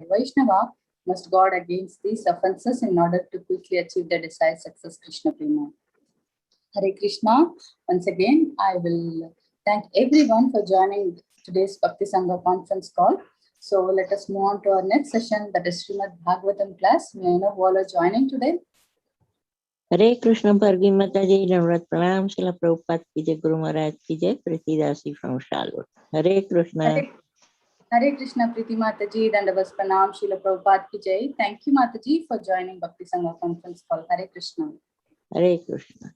Vaishnava must guard against these offenses in order to quickly achieve the desired success. Krishna Prema. Hare Krishna. Once again, I will thank everyone for joining today's Bhakti Sangha conference call. So let us move on to our next session, that is Srimad Bhagavatam class. May I know who all are joining today? Hare Krishna Bhargavi Mataji, Dandavat Pranam, Srila Prabhupada ki jai, Guru Maharaj ki jai, Priti Dasi from Charlotte. Hare Krishna. Hare Krishna, Priti Mataji, Dandavat Pranam, Srila Prabhupada ki jai. Thank you, Mataji, for joining Bhakti Sangha conference call. Hare Krishna. Hare Krishna.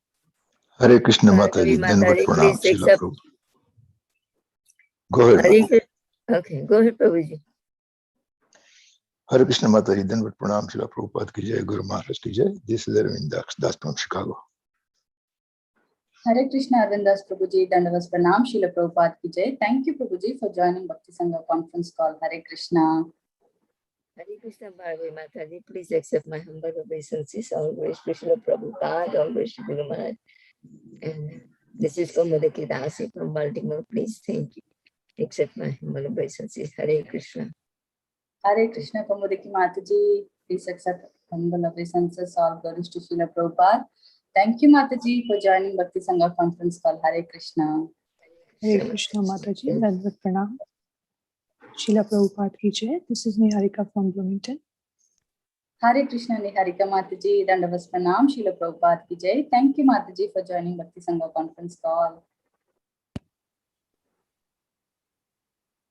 Hare Krishna Mataji, Dandavat Pranam, Srila Prabhupada. Go ahead. Okay, go ahead, Prabhuji. Hare Krishna Mataji, Dandavat Pranam, Srila Prabhupada ki jai, Guru Maharaj ki jai. This is Arvind Das from Chicago. Hare Krishna, Arvind Das Prabhuji, Dandavat Pranam, Srila Prabhupada ki jai. Thank you, Prabhuji, for joining Bhakti Sangha conference call. Hare Krishna. Hare Krishna Bhargavi Mataji, please accept my humble obeisances. All glories to Srila Prabhupada, all glories to Guru Maharaj. And this is Kamudaki Dasi from Baltimore. Please, thank you. Accept my humble obeisances. Hare Krishna. Hare Krishna, Kamudaki Mataji, please accept humble obeisances. All glories to Srila Prabhupada. Thank you, Mataji, for joining Bhakti Sangha conference call. Hare Krishna. Hare Krishna Mataji, Dandavat Pranam, Srila Prabhupada ki jai. This is Niharika from Bloomington. Hare Krishna, Niharika Mataji, Dandavat Pranam, Srila Prabhupada ki jai. Thank you, Mataji, for joining Bhakti Sangha conference call.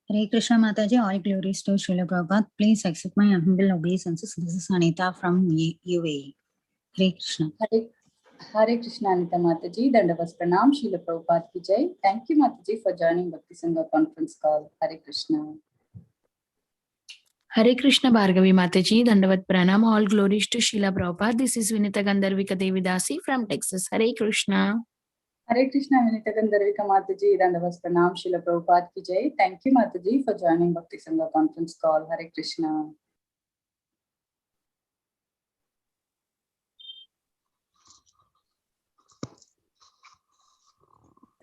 Hare Krishna Mataji, all glories to Srila Prabhupada. Please accept my humble obeisances. This is Anita from UAE. Hare Krishna. Hare Krishna, Anita Mataji, Dandavat Pranam, Srila Prabhupada ki jai. Thank you, Mataji, for joining Bhakti Sangha conference call. Hare Krishna. Hare Krishna Bhargavi Mataji, Dandavat Pranam, all glories to Srila Prabhupada. This is Vinita Gandharvika Devidasi from Texas. Hare Krishna. Hare Krishna, Vinita Gandharvika Mataji, Dandavat Pranam, Srila Prabhupada ki jai. Thank you, Mataji, for joining Bhakti Sangha conference call. Hare Krishna.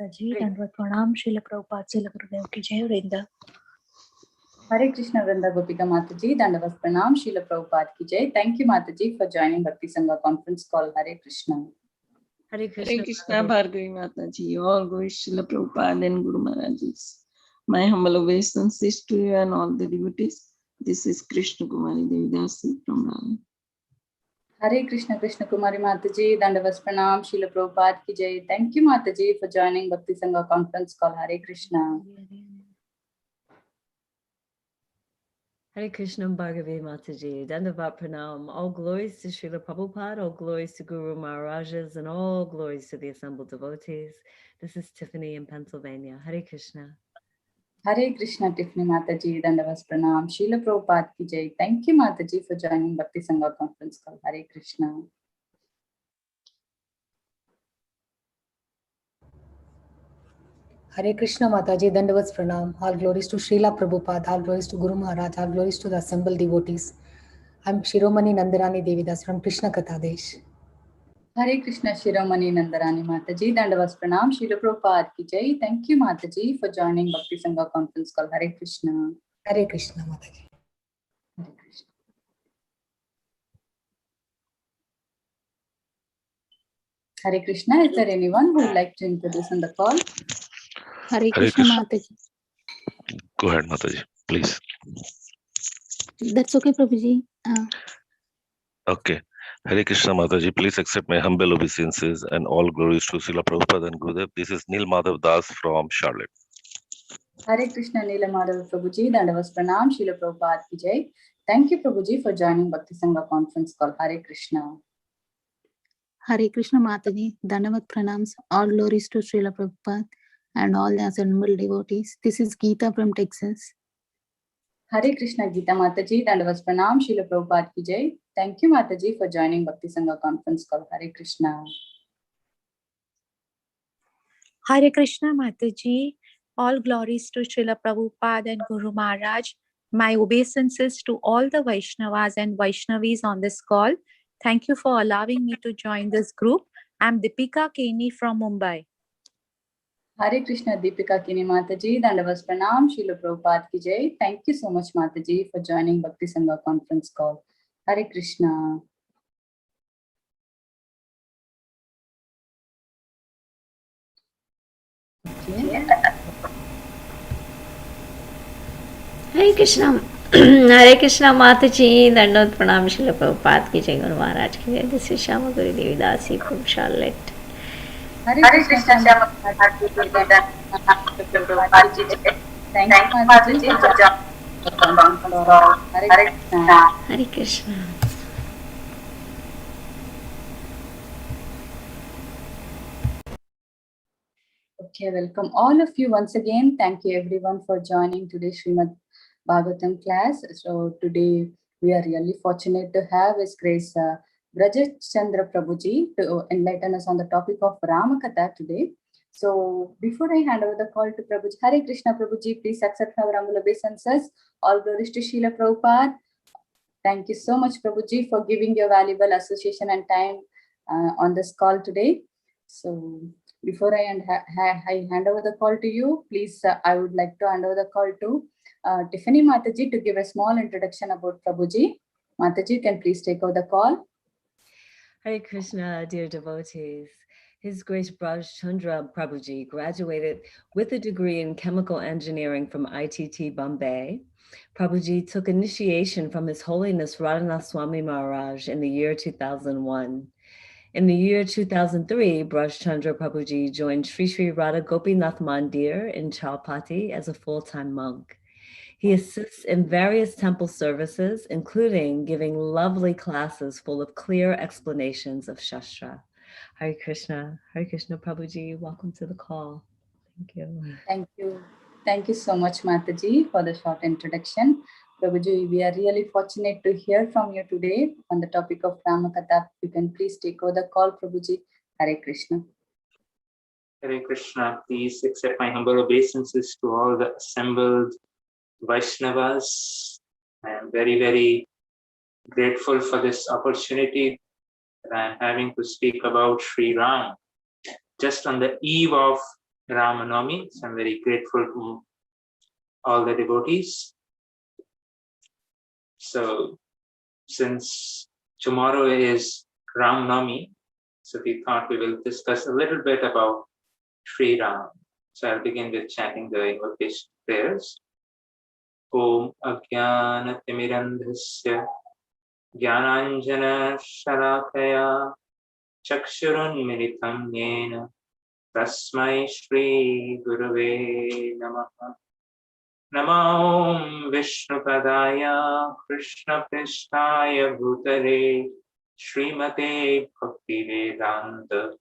Mataji, Dandavat Pranam, Srila Prabhupada, Srila Gurudev ki jai, Vrinda. Hare Krishna, Vrinda Gopika Mataji, Dandavat Pranam, Srila Prabhupada ki jai. Thank you, Mataji, for joining Bhakti Sangha conference call. Hare Krishna. Hare Krishna Bhargavi Mataji, all glories to Srila Prabhupada and Guru Maharaj's. My humble obeisances to you and all the devotees. This is Krishna Kumari Devidasi from Rama. Hare Krishna, Krishna Kumari Mataji, Dandavat Pranam, Srila Prabhupada ki jai. Thank you, Mataji, for joining Bhakti Sangha conference call. Hare Krishna. Hare Krishna Bhargavi Mataji, Dandavat Pranam, all glories to Srila Prabhupada, all glories to Guru Maharajas, and all glories to the assembled devotees. This is Tiffany in Pennsylvania. Hare Krishna. Hare Krishna, Tiffany Mataji, Dandavat Pranam, Srila Prabhupada ki jai. Thank you, Mataji, for joining Bhakti Sangha conference call. Hare Krishna. Hare Krishna Mataji, Dandavat Pranam. All glories to Srila Prabhupada, all glories to Guru Maharaj, all glories to the assembled devotees. I'm Shiromani Nandarani Devidas from Krishna Katha Desh. Hare Krishna, Shiromani Nandarani Mataji, Dandavat Pranam, Srila Prabhupada ki jai. Thank you, Mataji, for joining Bhakti Sangha conference call. Hare Krishna. Hare Krishna Mataji. Hare Krishna. Hare Krishna. Is there anyone who would like to introduce on the call? Hare Krishna Mataji. Go ahead, Mataji, please. That's okay, Prabhuji. Okay. Hare Krishna Mataji, please accept my humble obeisances and all glories to Srila Prabhupada and Gurudev. This is Nil Madhav Das from Charlotte. Hare Krishna, Nila Madhav Prabhuji, Dandavat Pranam, Srila Prabhupada ki jai. Thank you, Prabhuji, for joining Bhakti Sangha conference call. Hare Krishna. Hare Krishna Mataji, Dandavat Pranams, all glories to Srila Prabhupada and all the assembled devotees. This is Geeta from Texas. Hare Krishna, Geeta Mataji, Dandavat Pranam, Srila Prabhupada ki jai. Thank you, Mataji, for joining Bhakti Sangha conference call. Hare Krishna. Hare Krishna Mataji, all glories to Srila Prabhupada and Guru Maharaj. My obeisances to all the Vaishnavas and Vaishnavis on this call. Thank you for allowing me to join this group. I'm Deepika Keni from Mumbai. Hare Krishna Deepika Kini Mataji, Dandavas Pranam, Srila Prabhupada ki Jai. Thank you so much Mataji for joining Bhakti Sangha conference call. Hare Krishna. Okay. Hare Krishna. Hare Krishna Mataji, Dandavat Pranam, Srila Prabhupada ki Jai, Guru Maharaj ki Jai. This is Shama Guru Devidasi from Charlotte. Hare Krishna Shama Prabhupada ki Jai. Thank you Mataji for joining conference call. Hare Krishna. Hare Krishna. Okay, welcome all of you once again. Thank you everyone for joining today's Srimad Bhagavatam class. So today we are really fortunate to have His Grace Braja Chandra Prabhuji to enlighten us on the topic of Rama Katha today. So before I hand over the call to Prabhuji, Hare Krishna Prabhuji, please accept our humble obeisances. All glories to Srila Prabhupada. Thank you so much Prabhuji for giving your valuable association and time on this call today. So before I hand over the call to you, please, I would like to hand over the call to Tiffany Mataji to give a small introduction about Prabhuji. Mataji, you can please take over the call. Hare Krishna, dear devotees. His Grace Braja Chandra Prabhuji graduated with a degree in chemical engineering from ITT Bombay. Prabhuji took initiation from His Holiness Radhanath Swami Maharaj in the year 2001. In the year 2003, Braja Chandra Prabhuji joined Sri Sri Radha Gopinath Mandir in Chowpatty as a full-time monk. He assists in various temple services, including giving lovely classes full of clear explanations of Shastra. Hare Krishna Prabhuji, welcome to the call. Thank you. Thank you. Thank you so much, Mataji, for the short introduction. Prabhuji, we are really fortunate to hear from you today on the topic of Rama Katha. You can please take over the call, Prabhuji. Hare Krishna. Hare Krishna, please accept my humble obeisances to all the assembled Vaishnavas. I am very, very grateful for this opportunity that I am having to speak about Sri Ram. Just on the eve of Ramanavami, so I'm very grateful to all the devotees. So since tomorrow is Ramanavami, so we thought we will discuss a little bit about Sri Ram. So I'll begin with chanting the invocation prayers. Om Ajnana Timirandhasya Jnananjana Shalakaya Chakshurunmilitam Yena Tasmai Shri Gurave Namaha. Namo Vishnupadaya Krishna Prishtaya Bhutale Srimate Bhaktivedanta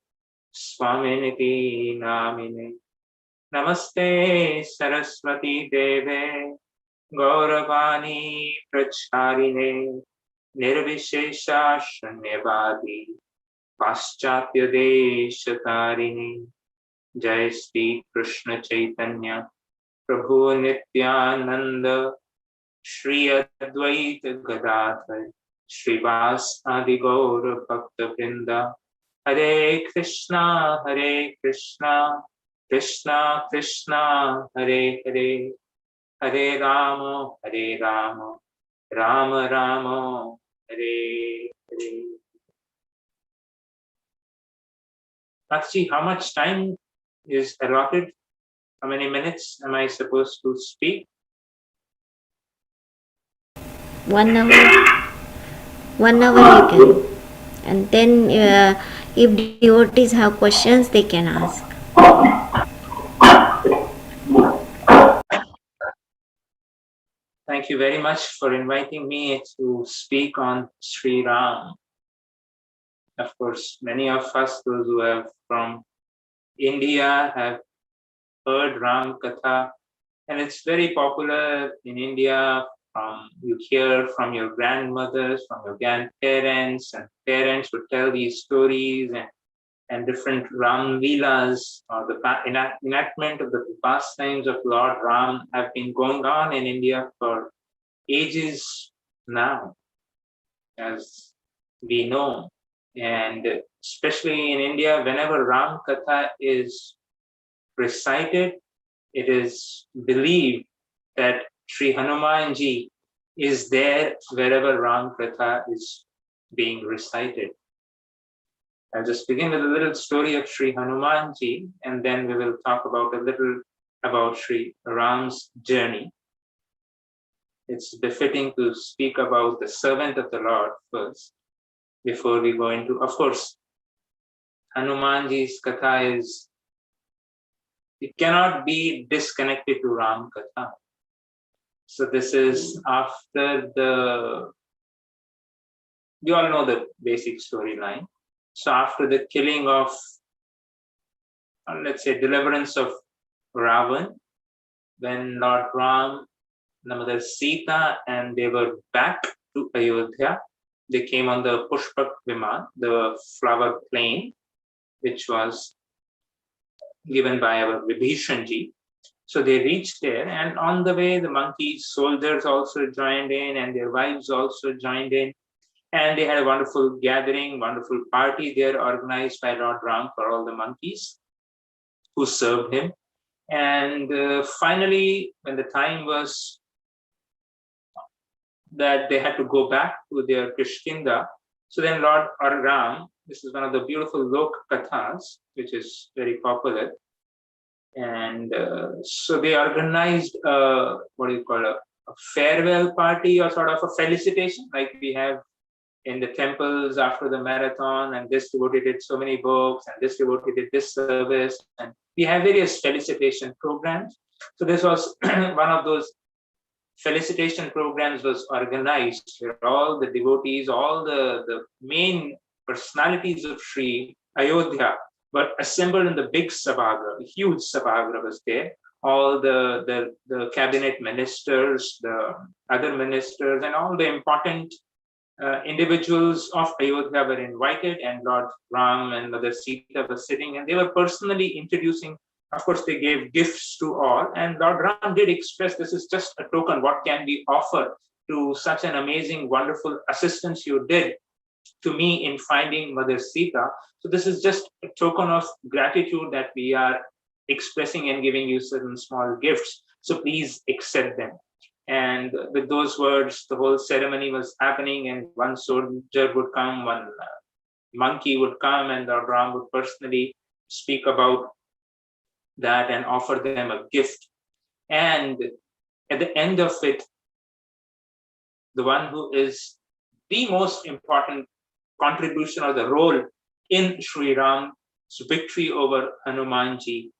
Swaminiti Namine. Namaste Saraswati Deve Gauravani Pracharine Nirvishesha Shanyavadi Paschatya Deshatarine. Jai Shri Krishna Chaitanya Prabhu Nityananda Shri Advaita Gadadhar Srivas Adi Gaura Bhakta Vrinda. Hare Krishna Krishna Krishna Hare Hare Hare Rama Rama Rama Hare Hare. Actually, how much time is allotted? How many minutes am I supposed to speak? 1 hour. 1 hour you can. And then if devotees have questions, they can ask. Thank you very much for inviting me to speak on Sri Ram. Of course, many of us, those who are from India, have heard Ram Katha, and it's very popular in India. You hear from your grandmothers, from your grandparents, and parents would tell these stories and different Ram Leelas, or the enactment of the pastimes of Lord Ram have been going on in India for ages now, as we know. And especially in India, whenever Ram Katha is recited. It is believed that Sri Hanumanji is there wherever Ram Katha is being recited. I'll just begin with a little story of Sri Hanumanji, and then we will talk about a little about Sri Ram's journey. It's befitting to speak about the servant of the Lord first, before we go into, of course, Hanumanji's Katha is, it cannot be disconnected to Ram Katha. So this is after you all know the basic storyline. So after the killing of, let's say, deliverance of Ravan, when Lord Ram, the mother Sita, and they were back to Ayodhya, they came on the Pushpak Viman, the flower plane, which was given by our Vibhishanji. So they reached there, and on the way, the monkey soldiers also joined in, and their wives also joined in. And they had a wonderful gathering, wonderful party there organized by Lord Ram for all the monkeys who served him. And finally, when the time was that they had to go back to their Kishkinda, so then Lord Ram, this is one of the beautiful Lok Kathas, which is very popular. And so they organized a farewell party, or sort of a felicitation, like we have in the temples after the marathon, and this devotee did so many books, and this devotee did this service, and we have various felicitation programs. So this was one of those felicitation programs was organized, where all the devotees, all the main personalities of Sri Ayodhya were assembled in the big Sabhagra. A huge Sabhagra was there. All the cabinet ministers, the other ministers, and all the important individuals of Ayodhya were invited, and Lord Ram and Mother Sita were sitting, and they were personally introducing. Of course, they gave gifts to all, and Lord Ram did express, this is just a token, what can we offer to such an amazing, wonderful assistance you did to me in finding Mother Sita. So this is just a token of gratitude that we are expressing and giving you certain small gifts. So please accept them. And with those words, the whole ceremony was happening, and one soldier would come, one monkey would come, and Lord Ram would personally speak about that and offer them a gift. And at the end of it, the one who is the most important contribution or the role in Sri Ram's victory over Hanumanji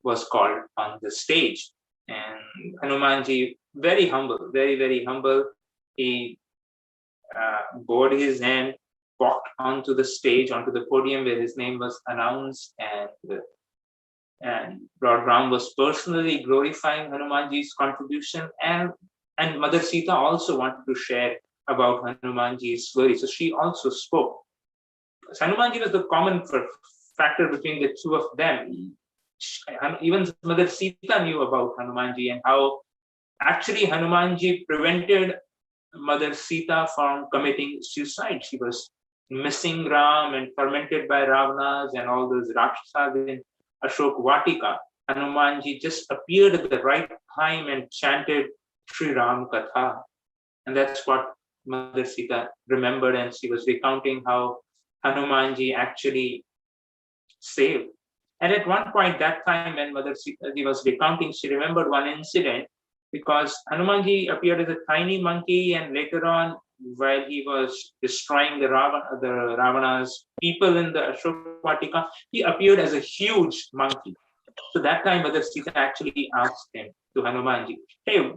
was called on the stage. And Hanumanji, very humble, very, very humble. He bowed his hand, walked onto the stage, onto the podium where his name was announced, and Lord Ram was personally glorifying Hanumanji's contribution, and Mother Sita also wanted to share about Hanumanji's glory. So she also spoke. So Hanumanji was the common factor between the two of them. Even Mother Sita knew about Hanumanji, and how actually Hanumanji prevented Mother Sita from committing suicide. She was missing Ram and tormented by Ravanas and all those Rakshasas in Ashok Vatika. Hanumanji just appeared at the right time and chanted Sri Ram Katha. And that's what Mother Sita remembered, and she was recounting how Hanumanji actually saved. And at one point, that time when Mother Sita was recounting, she remembered one incident, because Hanumanji appeared as a tiny monkey, and later on, while he was destroying the Ravana's people in the Ashok Vatika, he appeared as a huge monkey. So that time, Mother Sita actually asked him, to Hanumanji, hey,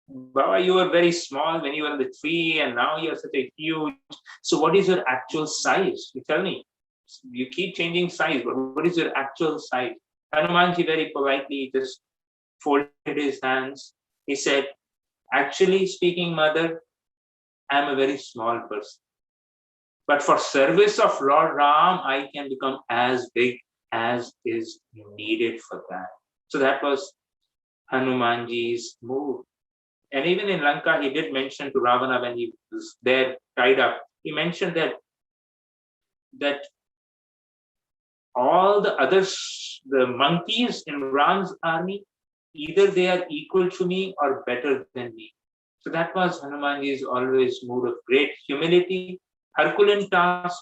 Baba, you were very small when you were in the tree, and now you're such a huge. So what is your actual size? You tell me. You keep changing size, but what is your actual size? Hanumanji very politely just folded his hands. He said, actually speaking, Mother, I'm a very small person. But for service of Lord Ram, I can become as big as is needed for that. So that was Hanumanji's move. And even in Lanka, he did mention to Ravana when he was there tied up, he mentioned that all the others, the monkeys in Ram's army, either they are equal to me or better than me. So that was Hanumanji's always mood of great humility, Herculean task,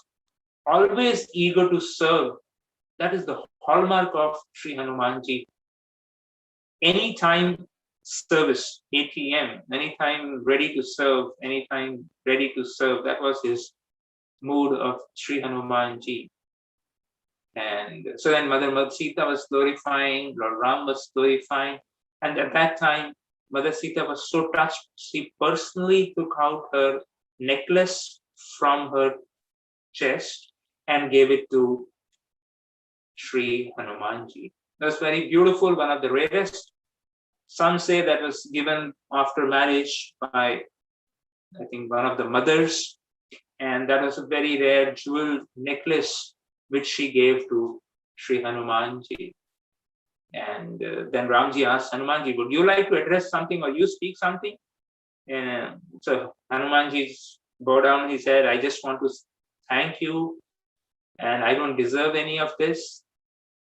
always eager to serve. That is the hallmark of Sri Hanumanji. Anytime service, ATM, anytime ready to serve, anytime ready to serve. That was his mood of Sri Hanumanji. And so then Mother Sita was glorifying, Lord Ram was glorifying. And at that time, Mother Sita was so touched, she personally took out her necklace from her chest and gave it to Sri Hanumanji. That was very beautiful, one of the rarest. Some say that was given after marriage by, I think, one of the mothers. And that was a very rare jewel necklace which she gave to Sri Hanumanji. And then Ramji asked Hanumanji, would you like to address something or you speak something? And so Hanumanji bowed down, he said, I just want to thank you, and I don't deserve any of this.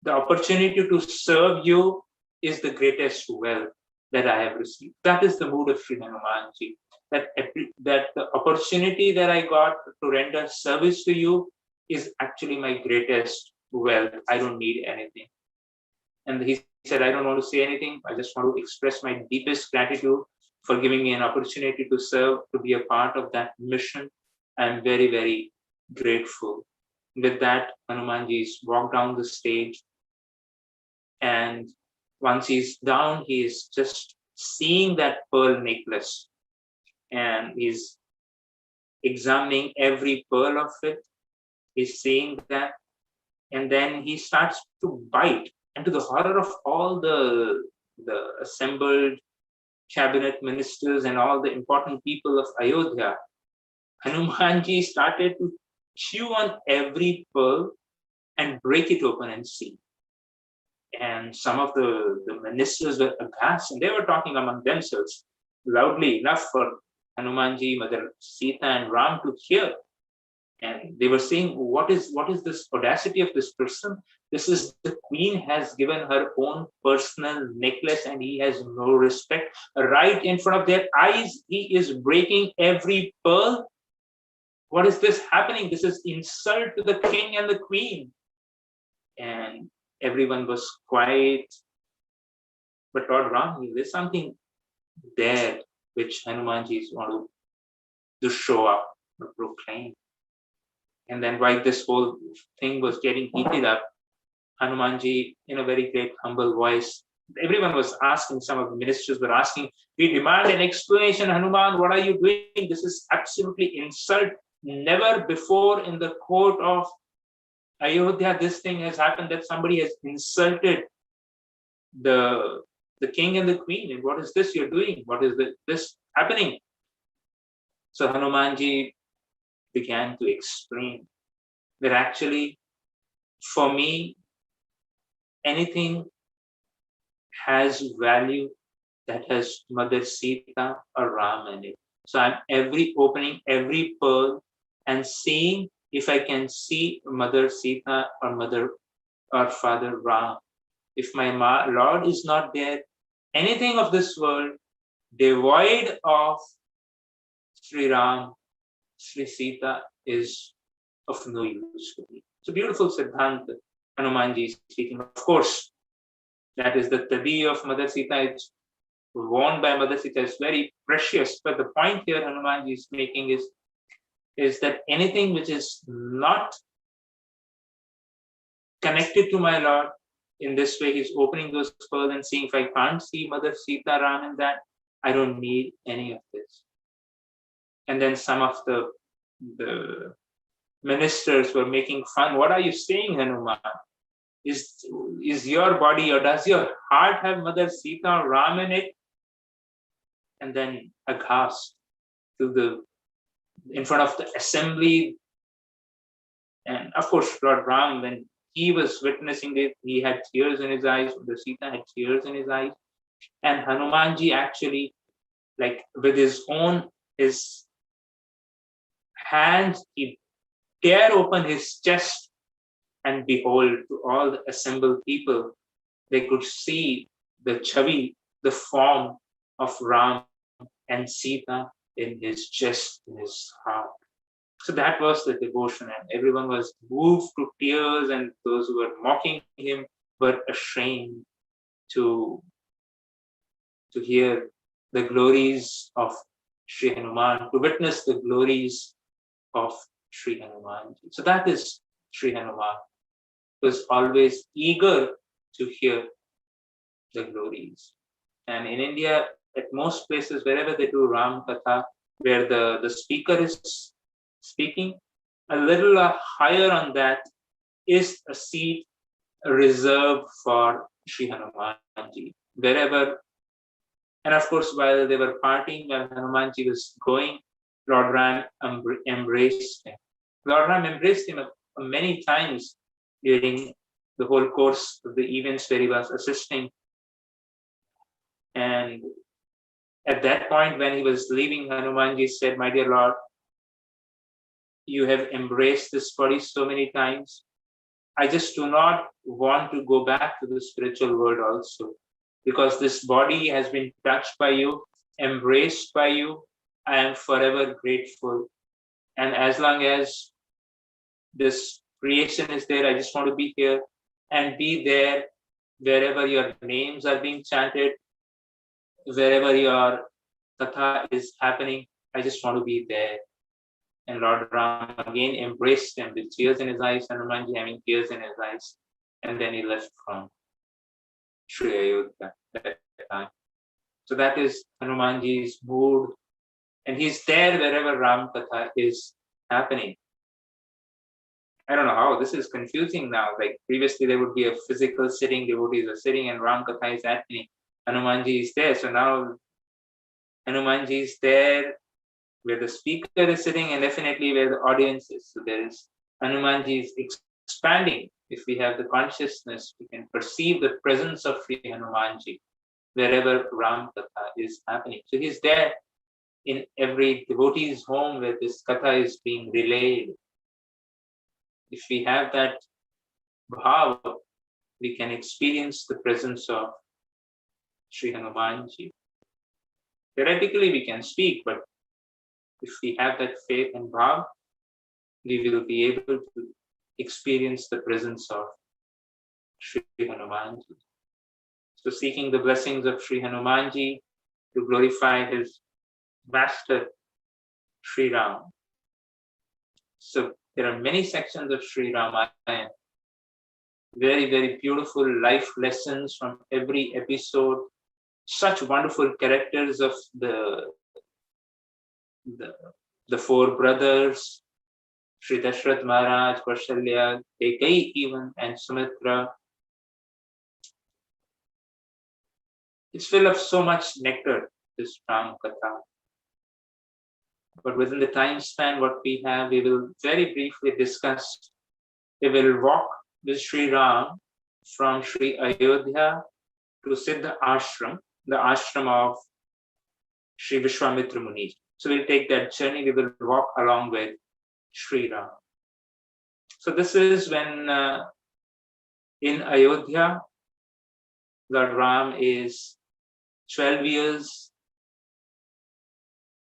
The opportunity to serve you is the greatest wealth that I have received. That is the mood of Sri Hanumanji. That the opportunity that I got to render service to you is actually my greatest wealth. I don't need anything. And he said, I don't want to say anything. I just want to express my deepest gratitude for giving me an opportunity to serve, to be a part of that mission. I'm very, very grateful. With that, Hanumanji walked down the stage. And once he's down, he is just seeing that pearl necklace. And he's examining every pearl of it. He's seeing that. And then he starts to bite. And to the horror of all the assembled cabinet ministers and all the important people of Ayodhya, Hanumanji started to chew on every pearl and break it open and see. And some of the ministers were aghast, and they were talking among themselves loudly enough for Hanumanji, Mother Sita and Ram to hear. And they were saying, what is this audacity of this person? This is the queen has given her own personal necklace and he has no respect. Right in front of their eyes, he is breaking every pearl. What is this happening? This is insult to the king and the queen. And everyone was quiet. But Lord Ram, there's something there which Hanumanji want to show up or proclaim. And then while this whole thing was getting heated up, Hanumanji, in a very great humble voice, everyone was asking, some of the ministers were asking, we demand an explanation, Hanuman, what are you doing? This is absolutely insult. Never before in the court of Ayodhya this thing has happened, that somebody has insulted the king and the queen. And what is this you're doing? What is this happening? So Hanumanji began to explain that actually, for me, anything has value that has Mother Sita or Ram in it. So I'm opening every pearl and seeing if I can see Mother Sita or Mother or Father Ram. If my Lord is not there, anything of this world devoid of Sri Ram, Sri Sita is of no use to me. It's a beautiful Siddhanta Hanumanji is speaking. Of course, that is the tadi of Mother Sita. It's worn by Mother Sita. It's very precious. But the point here Hanumanji is making is that anything which is not connected to my Lord, in this way, he's opening those pearls and seeing if I can't see Mother Sita Ram in that, I don't need any of this. And then some of the ministers were making fun. What are you saying, Hanuman? Is your body or does your heart have Mother Sita or Ram in it? And then aghast in front of the assembly. And of course, Lord Ram, when he was witnessing it, he had tears in his eyes. Mother Sita had tears in his eyes. And Hanumanji actually, like with his hands, he tear open his chest And behold, to all the assembled people, they could see the chavi, the form of Ram and Sita in his chest, in his heart. So that was the devotion, and everyone was moved to tears, and those who were mocking him were ashamed to hear the glories of Sri Hanuman, to witness the glories of Sri Hanuman. So that is Sri Hanuman, was always eager to hear the glories. And in India, at most places, wherever they do Ram Katha, where the speaker is speaking, a little higher on that is a seat reserved for Sri Hanumanji. Wherever, and of course, while they were partying, while Hanumanji was going, Lord Ram embraced him. Lord Ram embraced him many times during the whole course of the events where he was assisting. And at that point, when he was leaving, Hanumanji said, "My dear Lord, you have embraced this body so many times. I just do not want to go back to the spiritual world also, because this body has been touched by you, embraced by you. I am forever grateful. And as long as this creation is there, I just want to be here and be there wherever your names are being chanted, wherever your katha is happening. I just want to be there." And Lord Ram again embraced him with tears in his eyes, Hanumanji having tears in his eyes. And then he left from Sri Ayodhya that time. So that is Hanumanji's mood. And he's there wherever Ram Katha is happening. I don't know how, this is confusing now. Like previously there would be a physical sitting, devotees are sitting and Ram Katha is happening. Hanumanji is there. So now Hanumanji is there where the speaker is sitting and definitely where the audience is. So there is, Hanumanji is expanding. If we have the consciousness, we can perceive the presence of Sri Hanumanji wherever Ram Katha is happening. So he's there in every devotee's home where this Katha is being relayed. If we have that bhav, we can experience the presence of Sri Hanumanji. Theoretically, we can speak, but if we have that faith and bhav, we will be able to experience the presence of Sri Hanumanji. So seeking the blessings of Sri Hanumanji to glorify his master, Sri Ram. So there are many sections of Sri Ramayana, very, very beautiful life lessons from every episode, such wonderful characters of the four brothers, Sri Dashrath Maharaj, Kaushalya, Kekai even, and Sumitra. It's full of so much nectar, this Ram Katha. But within the time span what we have, we will very briefly discuss. We will walk with Sri Ram from Sri Ayodhya to Siddha Ashram, the ashram of Sri Vishwamitra Muni. So we'll take that journey, we will walk along with Sri Ram. So this is when in Ayodhya, Lord Ram is 12 years.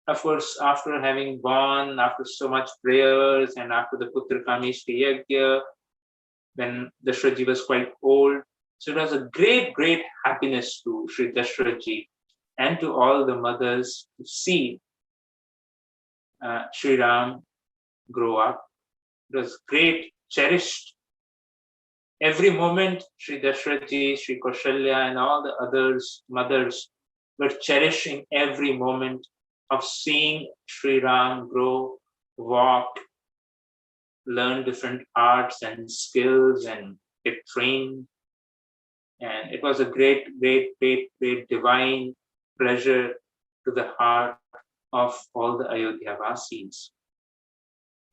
Of course, after having born, after so much prayers, and after the Putra Kameshti Yajna, when Dashrathji was quite old. So it was a great, great happiness to Sri Dashrathji and to all the mothers to see Sri Ram grow up. It was great, cherished. Every moment, Sri Dashrathji, Sri Kaushalya, and all the others, mothers, were cherishing every moment of seeing Sri Ram grow, walk, learn different arts and skills, and get trained. And it was a great, great, great, great divine pleasure to the heart of all the Ayodhya Vasis.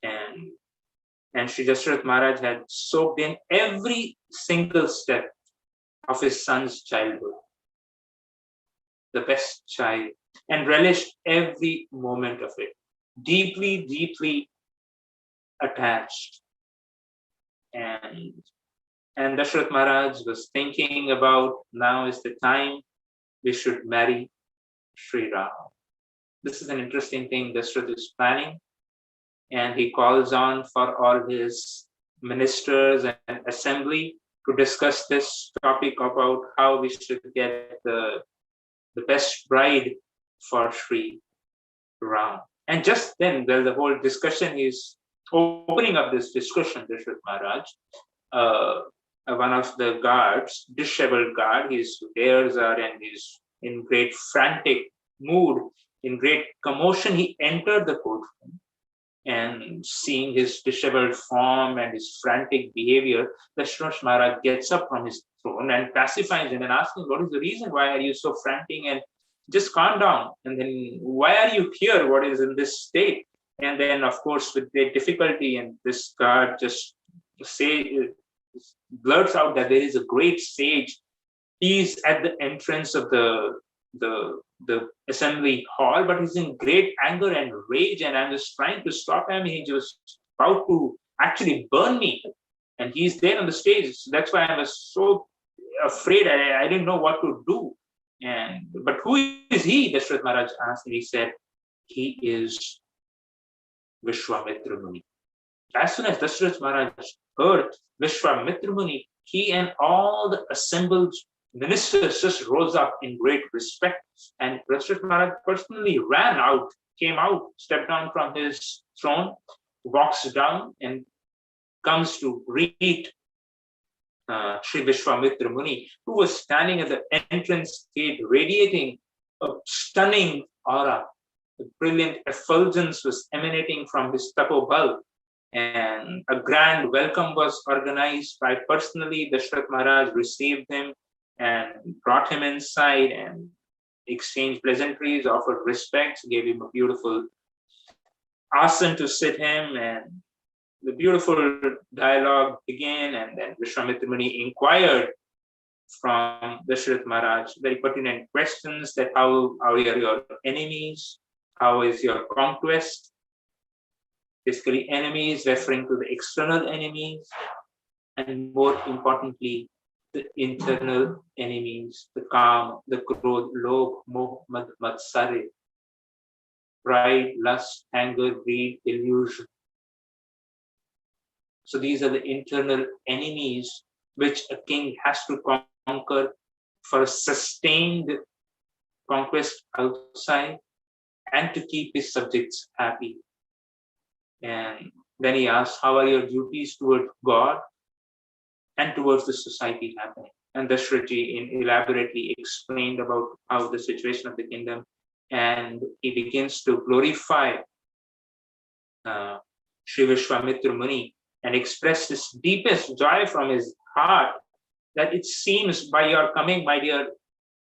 And Sri Dashrath Maharaj had soaked in every single step of his son's childhood, the best child, and relished every moment of it, deeply, deeply attached. And Dashrath Maharaj was thinking about, now is the time we should marry Sri Rama. This is an interesting thing Dashrath is planning, and he calls on for all his ministers and assembly to discuss this topic about how we should get the best bride for Sri Ram. And just then, while the whole discussion is opening up this discussion, Dashrath Maharaj, one of the guards, disheveled guard, his hairs are and he's in great frantic mood, in great commotion, he entered the courtroom, and seeing his disheveled form and his frantic behavior, Dashrath Maharaj gets up from his throne and pacifies him and asks him, what is the reason? Why are you so frantic? And just calm down. And then, why are you here? What is in this state? And then, of course, with great difficulty, and this guard just blurts out that there is a great sage. He's at the entrance of the assembly hall, but he's in great anger and rage, and I'm just trying to stop him. He just about to actually burn me, and he's there on the stage. So that's why I was so afraid. I didn't know what to do. But who is he? Dashrath Maharaj asked, and he said, he is Vishwamitra Muni. As soon as Dashrath Maharaj heard Vishwamitra Muni, he and all the assembled ministers just rose up in great respect, and Dashrath Maharaj personally ran out, came out, stepped down from his throne, walks down and comes to greet Sri Vishwamitra Muni, who was standing at the entrance gate, radiating a stunning aura. A brilliant effulgence was emanating from his tapobal, and a grand welcome was organized by personally. Dashrath Maharaj received him and brought him inside and exchanged pleasantries, offered respects, gave him a beautiful asan to sit him, and the beautiful dialogue began. And then Vishwamitra Muni inquired from Dashrath Maharaj very pertinent questions, that how are your enemies? How is your conquest? Basically, enemies referring to the external enemies, and more importantly, the internal enemies, the Kam, the Krodh, Lobh, Moh, Mad, Matsarya, pride, lust, anger, greed, illusion. So these are the internal enemies which a king has to conquer for a sustained conquest outside and to keep his subjects happy. And then he asks, how are your duties towards God and towards the society happening? And Dashrathji elaborately explained about how the situation of the kingdom, and he begins to glorify Sri Vishwamitra Muni and express his deepest joy from his heart, that it seems by your coming, my dear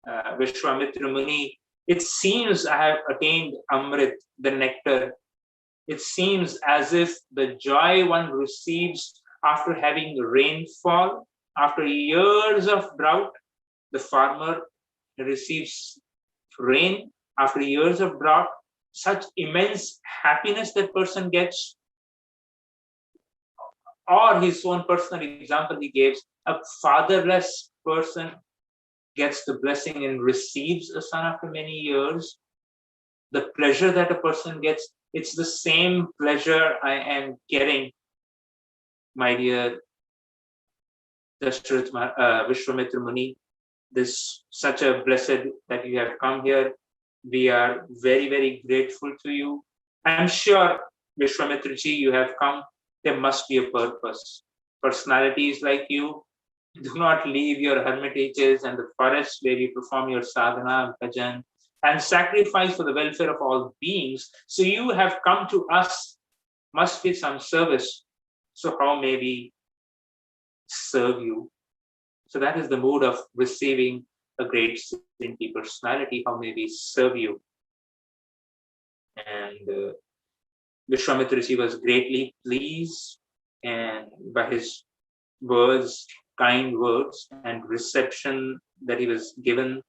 Vishwamitra Muni, it seems I have attained Amrit, the nectar. It seems as if the joy one receives after having rainfall, after years of drought, the farmer receives rain after years of drought, such immense happiness that person gets. Or his own personal example he gives, a fatherless person gets the blessing and receives a son after many years. The pleasure that a person gets, it's the same pleasure I am getting, my dear Dashrath Vishwamitra Muni. This such a blessed that you have come here. We are very, very grateful to you. I'm sure, Vishwamitra Ji, you have come. There must be a purpose. Personalities like you do not leave your hermitages and the forests where you perform your sadhana, bhajan, and sacrifice for the welfare of all beings. So you have come to us, must be some service. So how may we serve you? So that is the mood of receiving a great saintly personality. How may we serve you? And Vishwamitra Ji was greatly pleased and by his words, kind words and reception that he was given.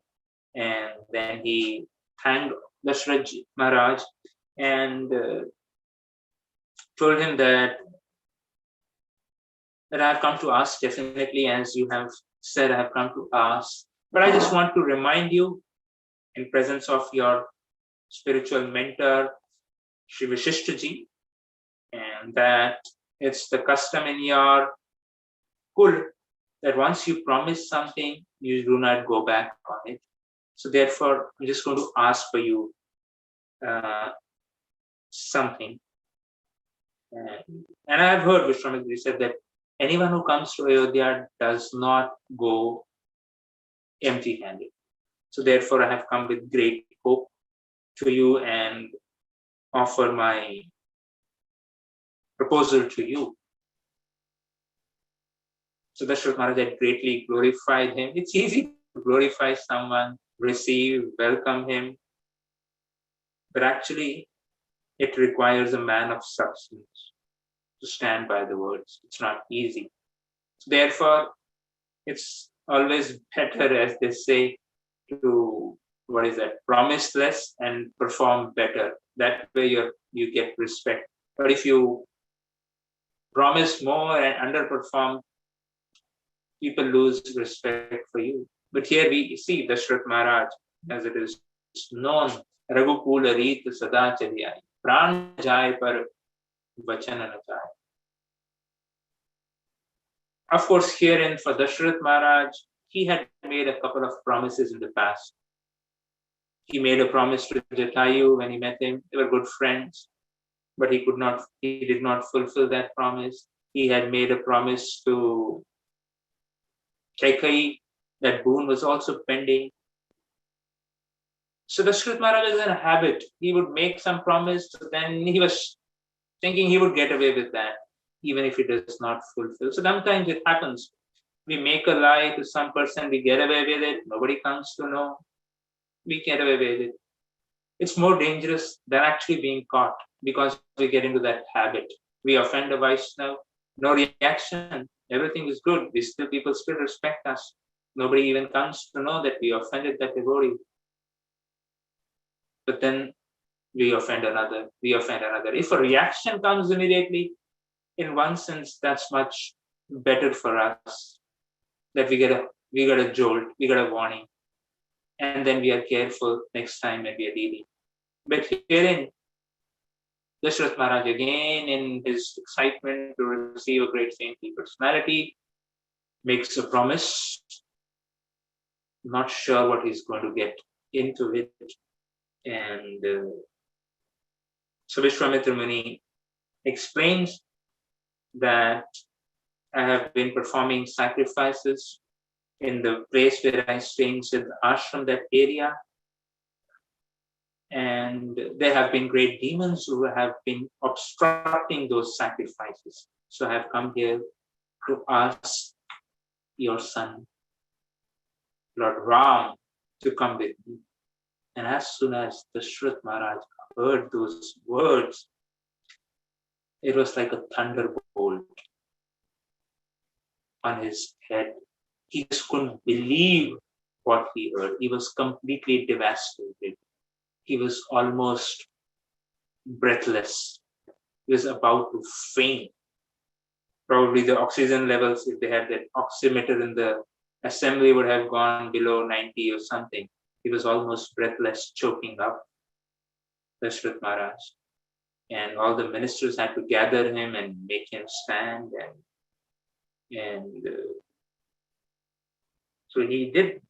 And then he thanked Dashrath Maharaj and told him that that I've come to ask, definitely, as you have said, I've come to ask. But I just want to remind you, in presence of your spiritual mentor, Shri Vishishtaji, and that it's the custom in your kul that once you promise something, you do not go back on it. So therefore, I'm just going to ask for you something. And I've heard Vishwamitra said that anyone who comes to Ayodhya does not go empty-handed. So therefore, I have come with great hope to you and offer my proposal to you. So Dashrath Maharaj had greatly glorified him. It's easy to glorify someone, receive, welcome him. But actually, it requires a man of substance to stand by the words. It's not easy. So therefore, it's always better, as they say, to, promise less and perform better. That way you get respect. But if you promise more and underperform, people lose respect for you. But here we see Dashrath Maharaj, as it is known, Raghukula Reet Sada Chalyai, Pran Jai Par Vachana Na Jai. Of course, herein for Dashrath Maharaj, he had made a couple of promises in the past. He made a promise to Jatayu when he met him. They were good friends, but he did not fulfill that promise. He had made a promise to Kaikai. That boon was also pending. So Dashrath Maharaj is in a habit. He would make some promise, then he was thinking he would get away with that, even if it does not fulfill. So sometimes it happens. We make a lie to some person, we get away with it, nobody comes to know. We get away with it. It's more dangerous than actually being caught, because we get into that habit. We offend a Vaishnava, no reaction, everything is good. People still respect us. Nobody even comes to know that we offended that devotee. But then we offend another, If a reaction comes immediately, in one sense, that's much better for us. That we get a jolt, we get a warning. And then we are careful next time when we are dealing. But herein, Dashrath Maharaj, again, in his excitement to receive a great saintly personality, makes a promise, not sure what he's going to get into it. And so Vishwamitra Muni explains that I have been performing sacrifices in the place where I stay in Siddha Ashram, that area. And there have been great demons who have been obstructing those sacrifices. So I have come here to ask your son, Lord Rama, to come with me. And as soon as Dashrath Maharaj heard those words, it was like a thunderbolt on his head. He just couldn't believe what he heard. He was completely devastated. He was almost breathless. He was about to faint. Probably the oxygen levels, if they had that oximeter in the assembly, would have gone below 90 or something. He was almost breathless, choking up, Dashrath Maharaj. And all the ministers had to gather him and make him stand. And so he did.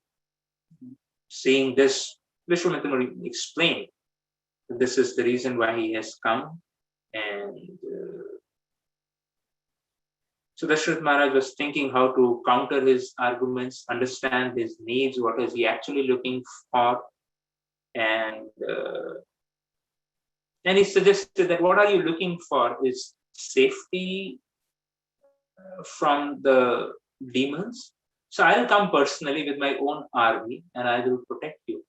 Seeing this, Vishwamitra explained that this is the reason why he has come. And so Dashrath Maharaj was thinking how to counter his arguments, understand his needs, what is he actually looking for. And he suggested that what are you looking for is safety from the demons. So I'll come personally with my own army and I will protect you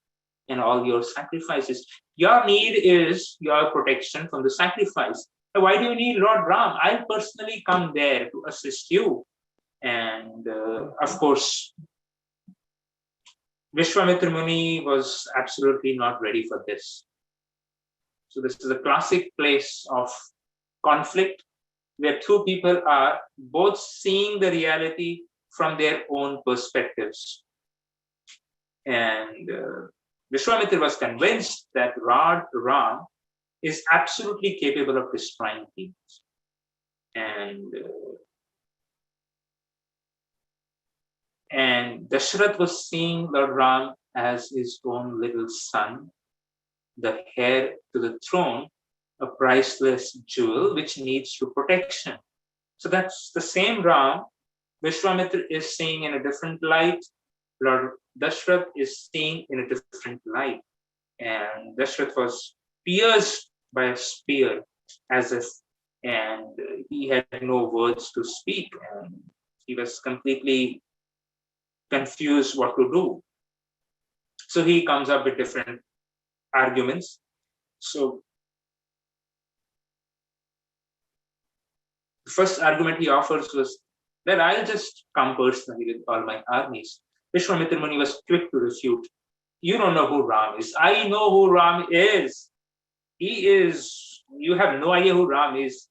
and all your sacrifices. Your need is your protection from the sacrifice. So why do you need Lord Ram? I'll personally come there to assist you. And of course, Vishwamitra Muni was absolutely not ready for this. So this is a classic place of conflict where two people are both seeing the reality from their own perspectives. And Vishwamitra was convinced that Lord Ram is absolutely capable of destroying things. And Dashrath was seeing Lord Ram as his own little son, the heir to the throne, a priceless jewel which needs protection. So that's the same Ram Vishwamitra is seeing in a different light. Lord Dashrath is seeing in a different light. And Dashrath was pierced by a spear as if, and he had no words to speak, and he was completely confused what to do. So he comes up with different arguments. So the first argument he offers was that I'll just come personally with all my armies. Vishwamitra Muni was quick to refute. You don't know who Ram is. I know who Ram is. He is, you have no idea who Ram is.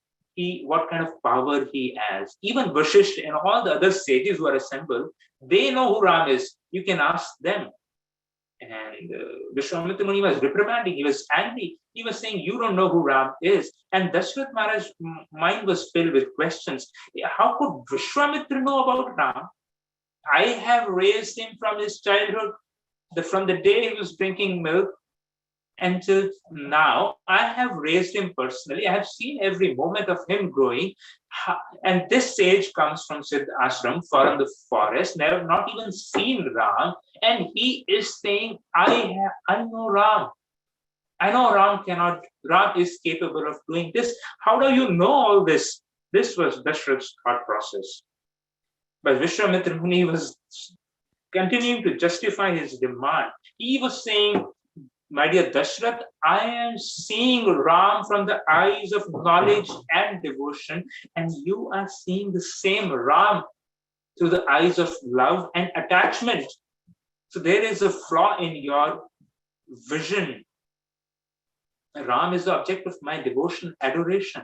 What kind of power he has. Even Vashishth and all the other sages who are assembled, they know who Ram is. You can ask them. And Vishwamitra Muni was reprimanding. He was angry. He was saying, you don't know who Ram is. And Dashrath Maharaj's mind was filled with questions. How could Vishwamitra know about Ram? I have raised him from his childhood, from the day he was drinking milk until now. I have raised him personally. I have seen every moment of him growing. And this sage comes from Siddha Ashram, from the forest, never not even seen Ram. And he is saying, I know Ram. I know Ram is capable of doing this. How do you know all this? This was Dashrath's thought process. But Vishwamitra Muni was continuing to justify his demand. He was saying, my dear Dashrath, I am seeing Ram from the eyes of knowledge and devotion, and you are seeing the same Ram through the eyes of love and attachment. So there is a flaw in your vision. Ram is the object of my devotion, adoration.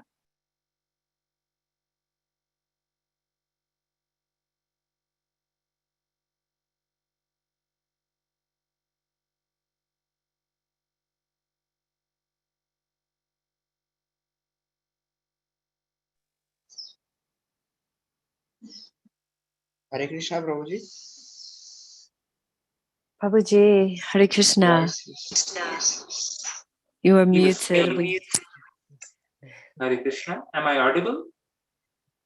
Hare Krishna, Prabhuji. Prabhuji, Hare Krishna. You are muted. Hare Krishna. Am I audible?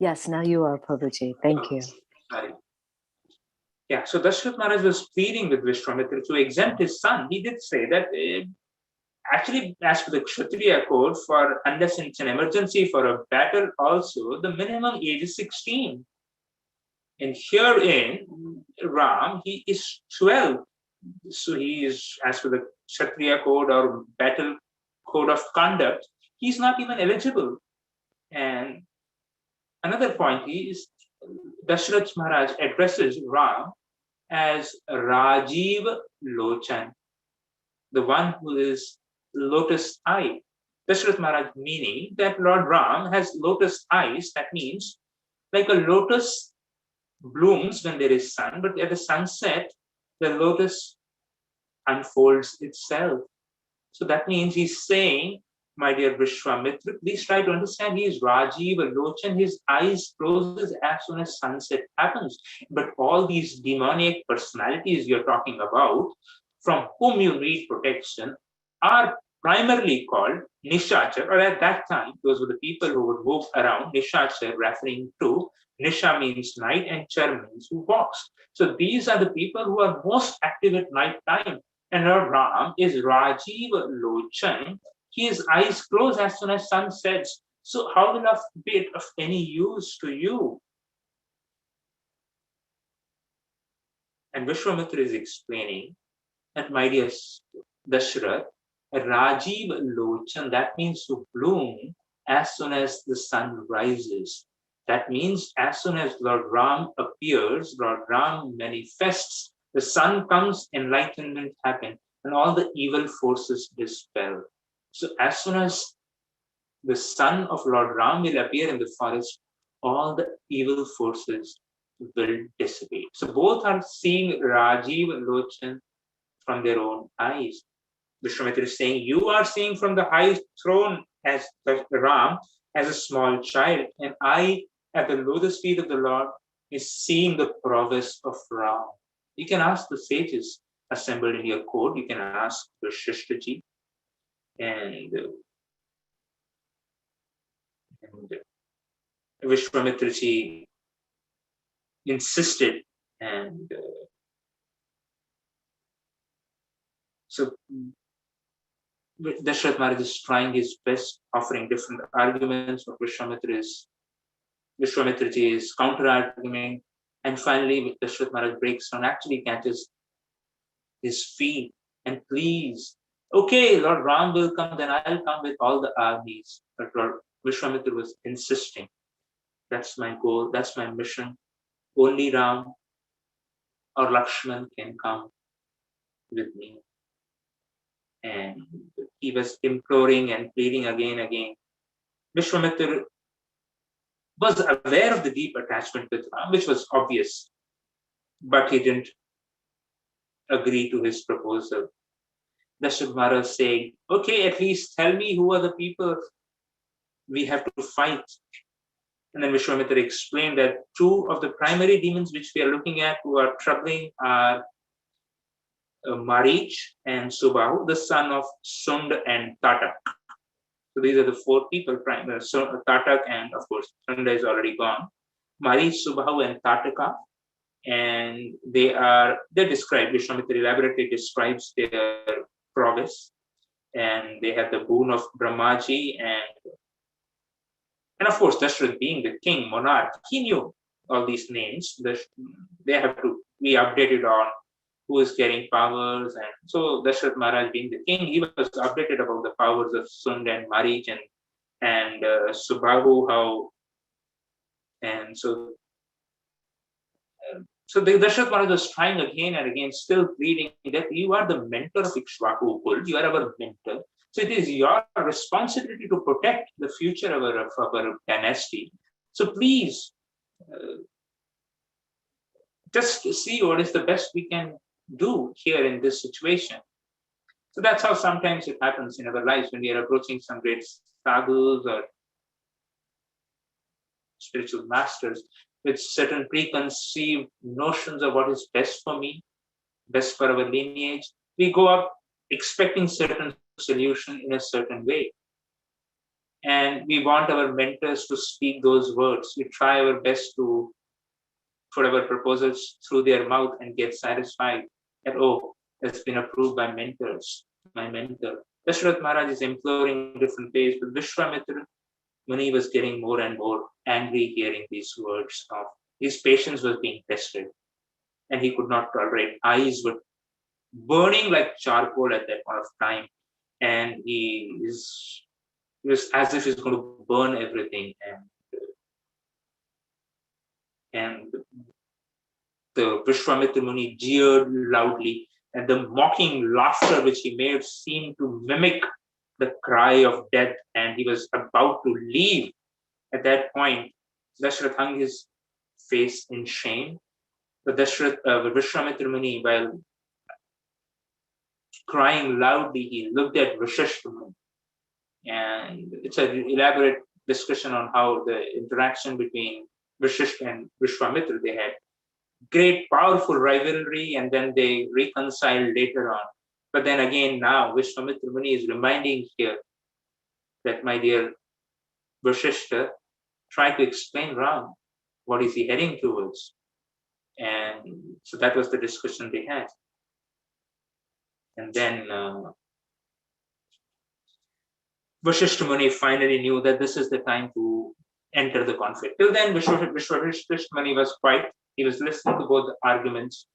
Yes, now you are, Prabhuji. Thank you. Sorry. Yeah, so Dashrath Maharaj was pleading with Vishwamitra to exempt his son. He did say that actually, as per the Kshatriya code, unless it's an emergency for a battle also, the minimum age is 16. And herein, Ram, he is 12. So he is, as per the Kshatriya code or battle code of conduct, he's not even eligible. And another point is, Dashrath Maharaj addresses Ram as Rajiv Lochan, the one who is lotus eye. Dashrath Maharaj meaning that Lord Ram has lotus eyes. That means like a lotus blooms when there is sun, but at the sunset, the lotus unfolds itself. So that means he's saying, my dear Vishwamitra, please try to understand, he is Rajiv Lochan, his eyes closes as soon as sunset happens. But all these demoniac personalities you're talking about, from whom you need protection, are primarily called Nishachar, or at that time, those were the people who would move around. Nishachar referring to Nisha means night and Char means who walks. So these are the people who are most active at night time. And Lord Ram is Rajiv Lochan. His eyes close as soon as sun sets. So how will it be of any use to you? And Vishwamitra is explaining that, my dear Dashrath, Rajiv Lochan, that means to bloom as soon as the sun rises. That means as soon as Lord Ram appears, Lord Ram manifests, the sun comes, enlightenment happens, and all the evil forces dispel. So as soon as the son of Lord Ram will appear in the forest, all the evil forces will dissipate. So both are seeing Rajiv Lochan from their own eyes. Vishwamitra is saying, you are seeing from the high throne as Ram, as a small child, and I, at the lotus feet of the Lord, is seeing the prowess of Ram. You can ask the sages assembled in your court, you can ask Vashishtaji, and Vishwamitraji insisted, and so Dashrath Maharaj is trying his best, offering different arguments, but Vishwamitraji is counter-arguing, and finally Dashrath Maharaj breaks down, actually catches his feet and please, okay, Lord Ram will come, then I'll come with all the armies. But Lord Vishwamitra was insisting, that's my goal, that's my mission. Only Ram or Lakshman can come with me. And he was imploring and pleading again. Vishwamitra was aware of the deep attachment with Ram, which was obvious, but he didn't agree to his proposal. Dashrath Maharaj saying, okay, at least tell me who are the people we have to fight. And then Vishwamitra explained that two of the primary demons which we are looking at who are troubling are Marich and Subahu, the son of Sund and Tatak. So these are the four people, Tatak, and of course Chandra is already gone. Marich, Subahu and Tataka. And they're described, Vishwamitra elaborately describes their prowess, and they have the boon of Brahmaji, and of course Dashrath being the king, monarch, he knew all these names. They have to be updated on who is getting powers, and so Dashrath Maharaj being the king, he was updated about the powers of Sund and Marich and Subahu, how, and so the Dashrath Maharaj was trying again and again, still pleading that you are the mentor of Ikshvaku Kul, you are our mentor. So it is your responsibility to protect the future of our dynasty. So please, just see what is the best we can do here in this situation. So that's how sometimes it happens in our lives when we are approaching some great sadhus or spiritual masters with certain preconceived notions of what is best for me, best for our lineage. We go up expecting certain solution in a certain way. And we want our mentors to speak those words. We try our best to put our proposals through their mouth and get satisfied that, oh, that's been approved by mentors, my mentor. Dashrath Maharaj is imploring different ways, but Vishwamitra Muni was getting more and more angry hearing these words. His patience was being tested, and he could not tolerate. Eyes were burning like charcoal at that point of time, and he was as if he's going to burn everything. And the Vishwamitra Muni jeered loudly, and the mocking laughter which he made seemed to mimic the cry of death, and he was about to leave. At that point, Dashrath hung his face in shame. But Vishwamitra Muni, while crying loudly, he looked at Vashishta Muni. And it's an elaborate discussion on how the interaction between Vashishta and Vishwamitra, they had great, powerful rivalry, and then they reconciled later on. But then again, now Vishwamitra Muni is reminding here that, my dear Vashishta, try to explain Ram. What is he heading towards? And so that was the discussion they had. And then Vashishta Muni finally knew that this is the time to enter the conflict. Till then, Vashishta Muni was quiet. He was listening to both the arguments.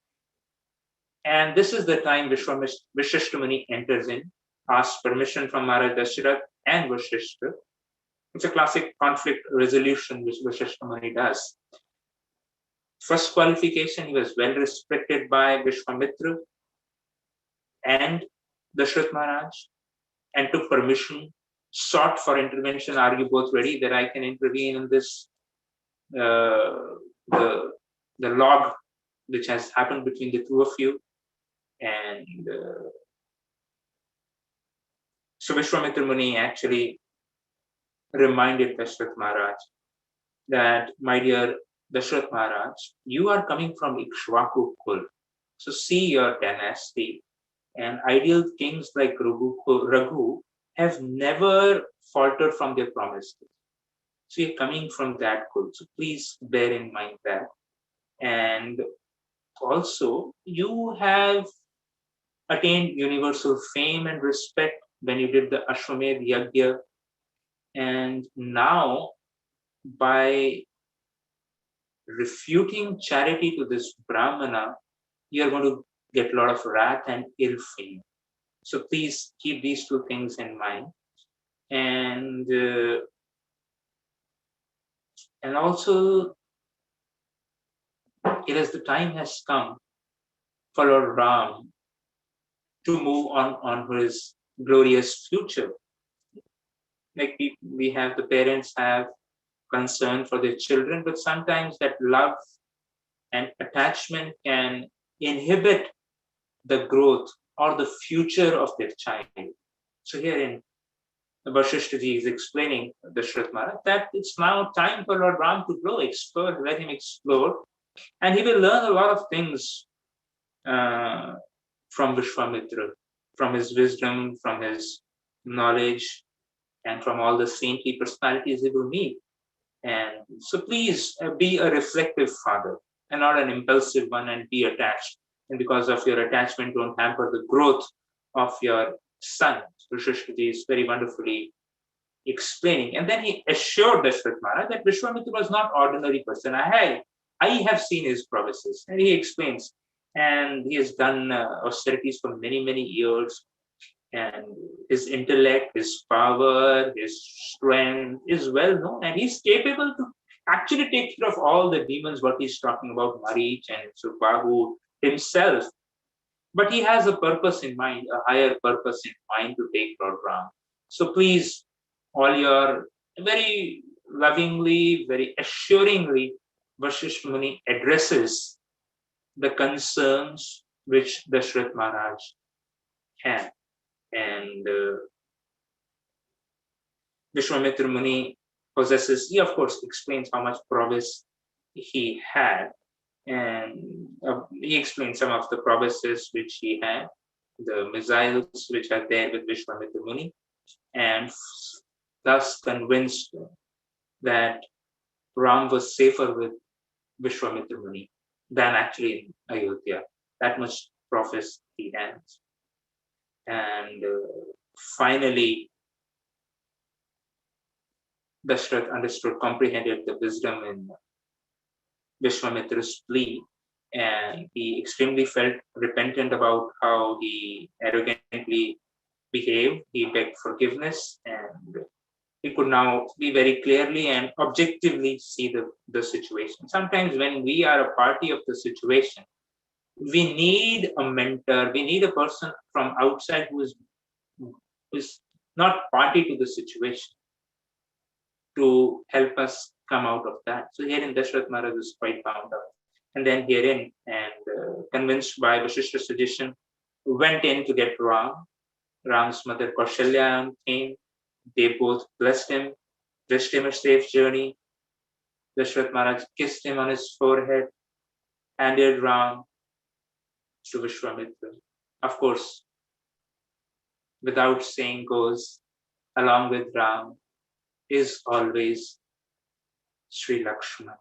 And this is the time Vashishta Muni enters in, asks permission from Maharaj Dashrath and Vashishta. It's a classic conflict resolution which Vashishta Muni does. First qualification, he was well respected by Vishwamitra and Dashrath Maharaj, and took permission sought for intervention. Are you both ready that I can intervene in this, the log which has happened between the two of you? And so Vishwamitra Muni actually reminded Dashrath Maharaj that, my dear Dashrath Maharaj, you are coming from Ikshvaku Kul. So see your dynasty, and ideal kings like Raghu have never faltered from their promises. So you're coming from that Kul. So please bear in mind that. And also, you have attained universal fame and respect when you did the Ashwamedh Yagya. And now, by refuting charity to this Brahmana, you're going to get a lot of wrath and ill fame. So please keep these two things in mind. And also, it is the time has come for Lord Ram to move on his glorious future. Like we have, the parents have concern for their children, but sometimes that love and attachment can inhibit the growth or the future of their child. So here in Vasishtha is explaining the Dashrath Maharaj that it's now time for Lord Ram to grow, explore, let him explore, and he will learn a lot of things from Vishwamitra, from his wisdom, from his knowledge, and from all the saintly personalities he will meet. And so please be a reflective father and not an impulsive one, and be attached. And because of your attachment, don't hamper the growth of your son. Vasishtha is very wonderfully explaining. And then he assured Dashrath Maharaj that Vishwamitra was not ordinary person. I have seen his promises. And he explains. And he has done austerities for many, many years. And his intellect, his power, his strength is well known. And he's capable to actually take care of all the demons, what he's talking about, Marich and Subhahu himself. But he has a purpose in mind, a higher purpose in mind to take Lord Ram. So please, all your very lovingly, very assuringly, Vasishtha Muni addresses the concerns which Dashrath Maharaj had. And Vishwamitra Muni possesses, he of course explains how much prowess he had. And he explains some of the prowesses which he had, the missiles which are there with Vishwamitra Muni, and thus convinced that Ram was safer with Vishwamitra Muni than actually in Ayodhya. That much prowess he has. And finally, Dashrath understood, comprehended the wisdom in Vishwamitra's plea, and he extremely felt repentant about how he arrogantly behaved. He begged forgiveness, and he could now be very clearly and objectively see the situation. Sometimes when we are a party of the situation, we need a mentor, we need a person from outside who is not party to the situation to help us come out of that. So herein Dashrath Maharaj is quite bound up. And then herein, and convinced by Vasishtha's suggestion, went in to get Ram. Ram's mother Kaushalya came. They both blessed him, wished him a safe journey. Dashrath Maharaj kissed him on his forehead, handed Ram to Vishwamitra. Of course, without saying goes, along with Ram is always Sri Lakshmana.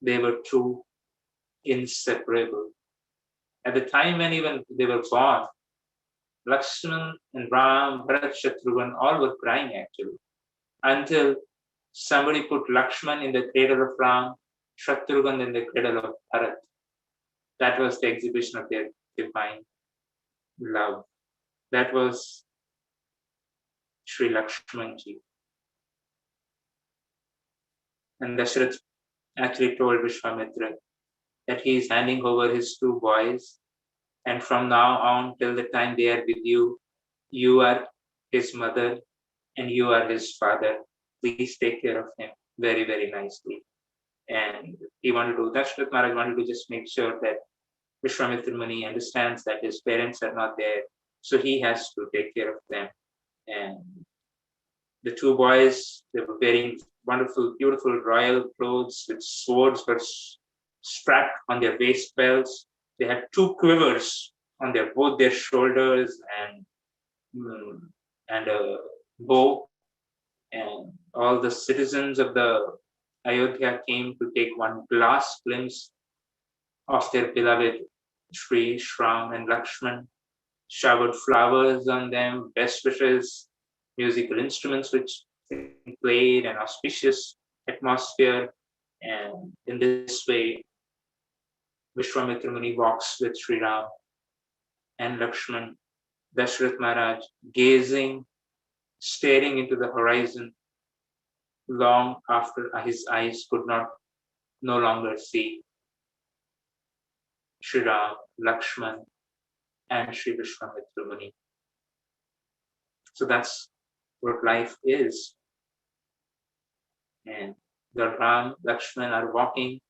They were two inseparable. At the time when even they were born, Lakshman and Ram, Bharat, Shatrughan, all were crying actually, until somebody put Lakshman in the cradle of Ram, Shatrughan in the cradle of Bharat. That was the exhibition of their divine love. That was Sri Lakshmanji. And Dashrath actually told Vishwamitra that he is handing over his two boys, and from now on till the time they are with you, you are his mother and you are his father. Please take care of him very, very nicely. And Dashrath Maharaj wanted to just make sure that Vishwamitra Muni understands that his parents are not there, so he has to take care of them. And the two boys, they were wearing wonderful, beautiful royal clothes with swords were strapped on their waist belts. They had two quivers on both their shoulders and a bow. And all the citizens of the Ayodhya came to take one last glimpse of their beloved Sri Shram and Lakshman, showered flowers on them, best wishes, musical instruments which played, an auspicious atmosphere. And in this way, Vishwamitra Muni walks with Sri Ram and Lakshman, Dashrath Maharaj, gazing, staring into the horizon long after his eyes could no longer see Sri Ram, Lakshman, and Sri Vishwamitra Muni. So that's what life is. And the Ram, Lakshman are walking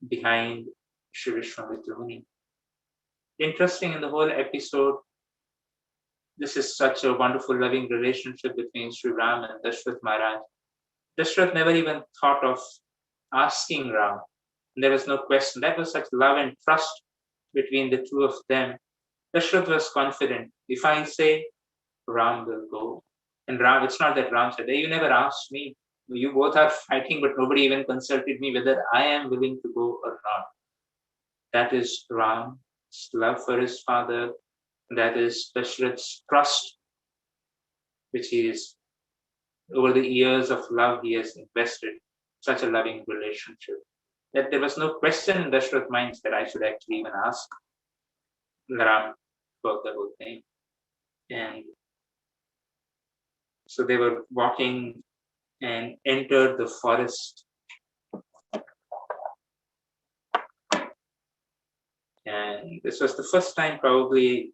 behind Sri Vishwamitra Muni. Interesting in the whole episode, this is such a wonderful, loving relationship between Sri Ram and Dashrath Maharaj. Dashrath never even thought of asking Ram. There was no question. That was such love and trust between the two of them. Dashrath was confident. If I say, Ram will go. And Ram, it's not that Ram said, hey, you never asked me. You both are fighting, but nobody even consulted me whether I am willing to go or not. That is Ram's love for his father. That is Dashrath's trust, which he is, over the years of love, he has invested such a loving relationship. That there was no question in Dashrath's mind that I should actually even ask Ram about the whole thing. And so they were walking and entered the forest. And this was the first time probably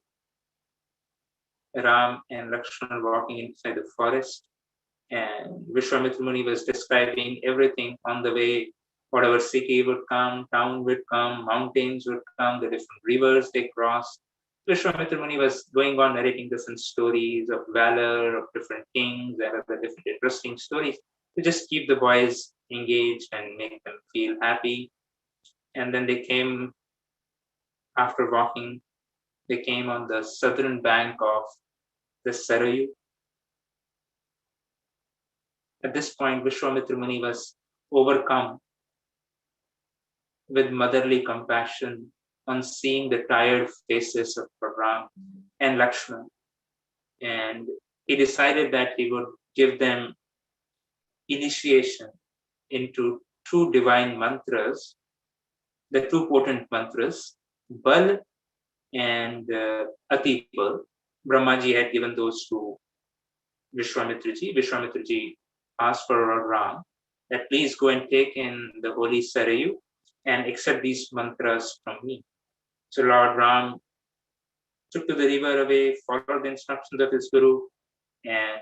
Ram and Lakshman walking inside the forest. And Vishwamitra Muni was describing everything on the way. Whatever city would come, town would come, mountains would come, the different rivers they crossed. Vishwamitra Muni was going on narrating different stories of valor, of different kings, and other different interesting stories to just keep the boys engaged and make them feel happy. And then they came, after walking, they came on the southern bank of the Sarayu. At this point, Vishwamitra Muni was overcome with motherly compassion on seeing the tired faces of Ram and Lakshman. And he decided that he would give them initiation into two divine mantras, the two potent mantras, Bal and Ati Bal. Brahmaji had given those to Vishwamitraji. Vishwamitraji asked for Ram that please go and take in the holy Sarayu and accept these mantras from me. So Lord Ram took to the river away, followed the instructions of his Guru, and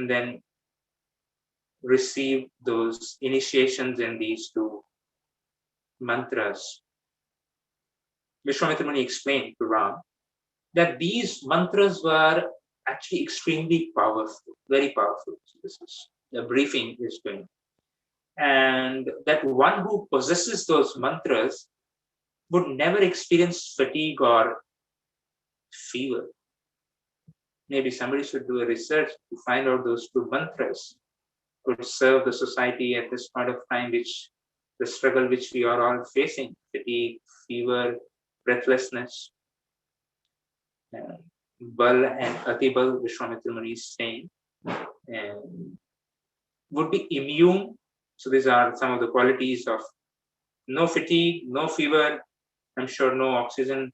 then received those initiations in these two mantras. Vishwamitra Muni explained to Ram that these mantras were actually extremely powerful, very powerful. So this is the briefing is going. And that one who possesses those mantras would never experience fatigue or fever. Maybe somebody should do a research to find out those two mantras could serve the society at this point of time, which the struggle which we are all facing, fatigue, fever, breathlessness. Bal and Atibal, Vishwamitra Muni is saying, and would be immune. So these are some of the qualities of no fatigue, no fever, I'm sure no oxygen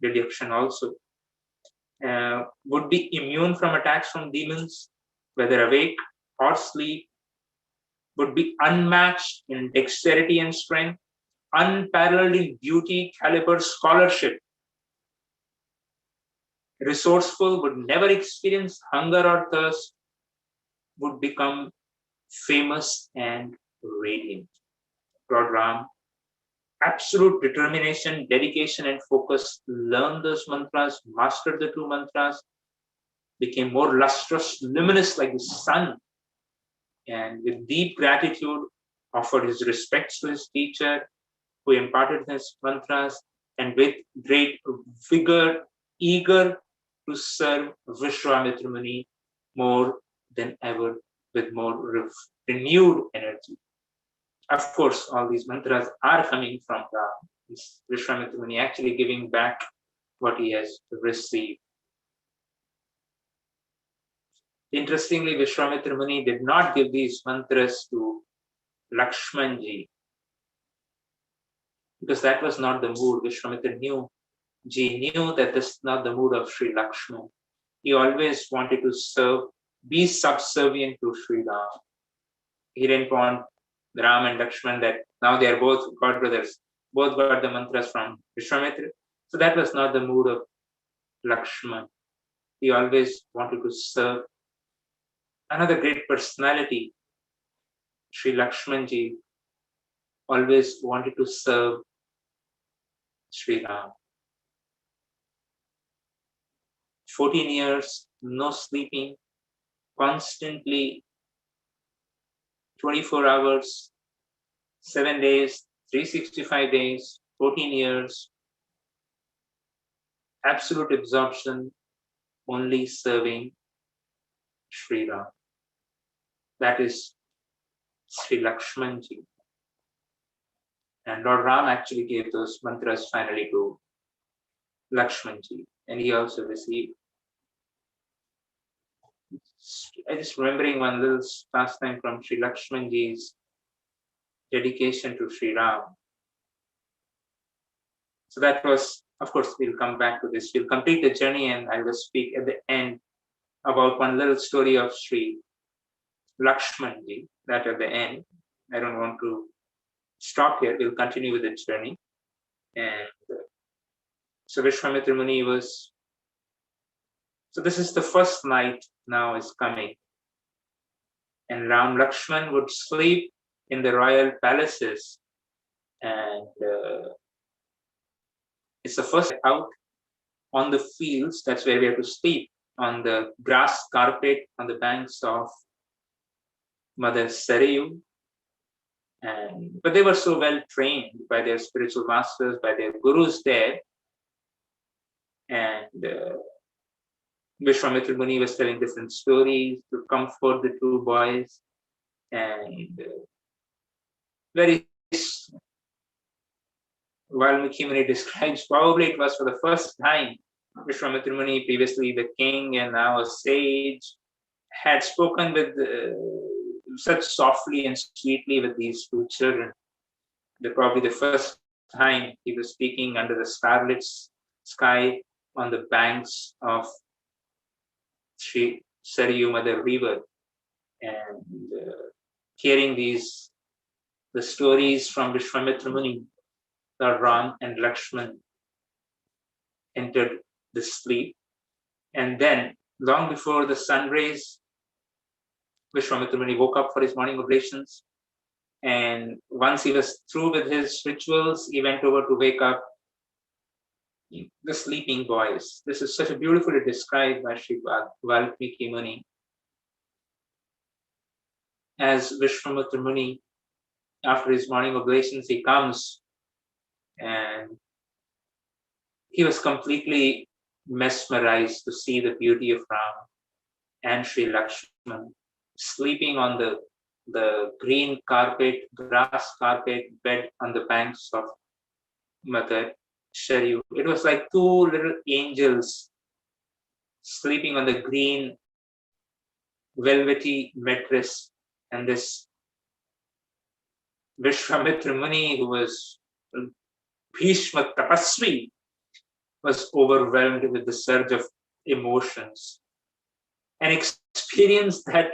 reduction also. Would be immune from attacks from demons, whether awake or sleep, would be unmatched in dexterity and strength, unparalleled in beauty, caliber, scholarship. resourceful, would never experience hunger or thirst, would become famous and radiant. Lord Ram, absolute determination, dedication, and focus, learned those mantras, mastered the two mantras, became more lustrous, luminous like the sun, and with deep gratitude offered his respects to his teacher who imparted his mantras, and with great vigor, eager to serve Vishwamitra Muni more than ever, with more renewed energy. Of course, all these mantras are coming from Vishwamitra Muni actually giving back what he has received. Interestingly, Vishwamitra Muni did not give these mantras to Lakshmanji, because that was not the mood. Vishwamitra knew that this is not the mood of Sri Lakshman. He always wanted to serve, be subservient to Sri Ram. He didn't want Ram and Lakshman that now they are both god brothers, both got the mantras from Vishwamitra. So that was not the mood of Lakshman. He always wanted to serve. Another great personality, Sri Lakshmanji, always wanted to serve Sri Ram. 14 years, no sleeping, constantly 24 hours, 7 days, 365 days, 14 years, absolute absorption, only serving Sri Ram. That is Sri Lakshmanji. And Lord Ram actually gave those mantras finally to Lakshmanji, and he also received. I just remembering one little pastime from Sri Lakshmanji's dedication to Sri Ram. So that was, of course, we'll come back to this. We'll complete the journey, and I will speak at the end about one little story of Sri Lakshmanji, that at the end. I don't want to stop here. We'll continue with the journey. And so Vishwamitra Muni was, so this is the first night now is coming. And Ram Lakshman would sleep in the royal palaces. And it's the first out on the fields. That's where we have to sleep, on the grass carpet on the banks of Mother Sarayu. But they were so well trained by their spiritual masters, by their gurus there. And Vishwamitra Muni was telling different stories to comfort the two boys. And very Valmiki Muni describes, probably it was for the first time Vishwamitra Muni, previously the king and now a sage, had spoken with such softly and sweetly with these two children. Probably the first time he was speaking under the starlit sky on the banks of Sri Sarayu Mother River, and hearing the stories from Vishwamitra Muni, Lord Ram and Lakshman entered the sleep. And then, long before the sun rays, Vishwamitra Muni woke up for his morning oblations. And once he was through with his rituals, he went over to wake up the sleeping boys. This is such a beautifully described by Sri Valmiki Muni. As Vishwamitra Muni, after his morning oblations, he comes and he was completely mesmerized to see the beauty of Ram and Sri Lakshman sleeping on the green carpet, grass carpet bed on the banks of Mother Sarayu. It was like two little angels sleeping on the green velvety mattress, and this Vishwamitra Muni, who was Bhishma Tapasvi, was overwhelmed with the surge of emotions and experienced that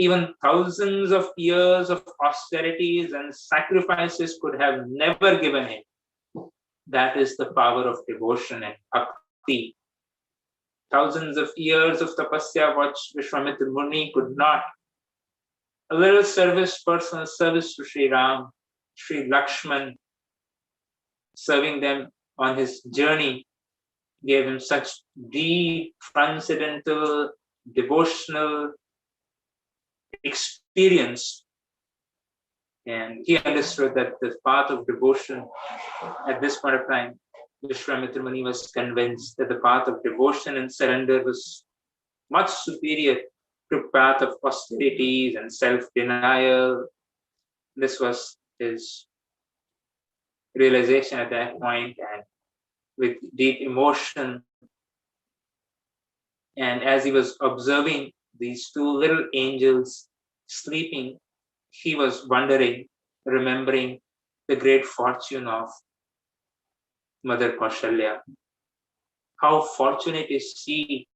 even thousands of years of austerities and sacrifices could have never given him. That is the power of devotion and bhakti thousands of years of tapasya, which Vishwamitra Muni could not. A little service, personal service to Sri Ram, Sri Lakshman, serving them on his journey, gave him such deep, transcendental, devotional experience. And he understood that the path of devotion, at this point of time, Vishwamitra Muni was convinced that the path of devotion and surrender was much superior to the path of austerities and self-denial. This was his realization at that point, and with deep emotion. And as he was observing these two little angels sleeping, he was wondering, remembering the great fortune of Mother Kaushalya. How fortunate is she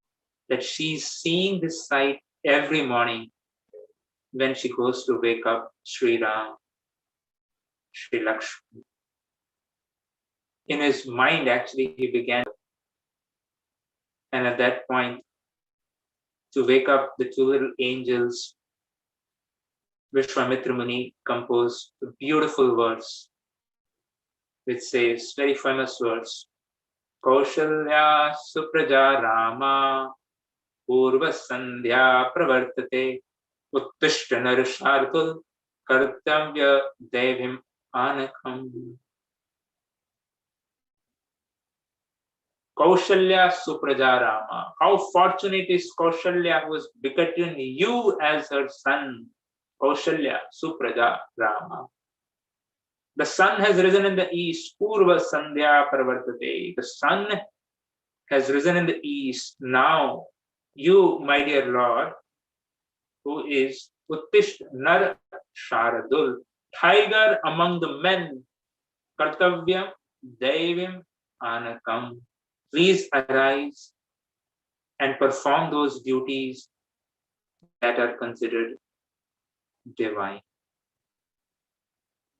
that she's seeing this sight every morning when she goes to wake up Sri Ram, Sri Lakshman. In his mind, actually, he began, and at that point, to wake up the two little angels, Vishwamitra Muni composed a beautiful verse, which says, very famous verse, Kaushalya Supraja Rama Purva Sandhya Pravartate Uttishta Narshardul Kartavya Devim Anakam. Kaushalya Supraja Rama. How fortunate is Kaushalya, who has begotten you as her son. Kaushalya Supraja Rama. The sun has risen in the east. Purva Sandhya Pravartate. The sun has risen in the east. Now, you, my dear Lord, who is Uttisht Nar Sharadul, tiger among the men, Kartavyam Devim Anakam. Please arise and perform those duties that are considered divine.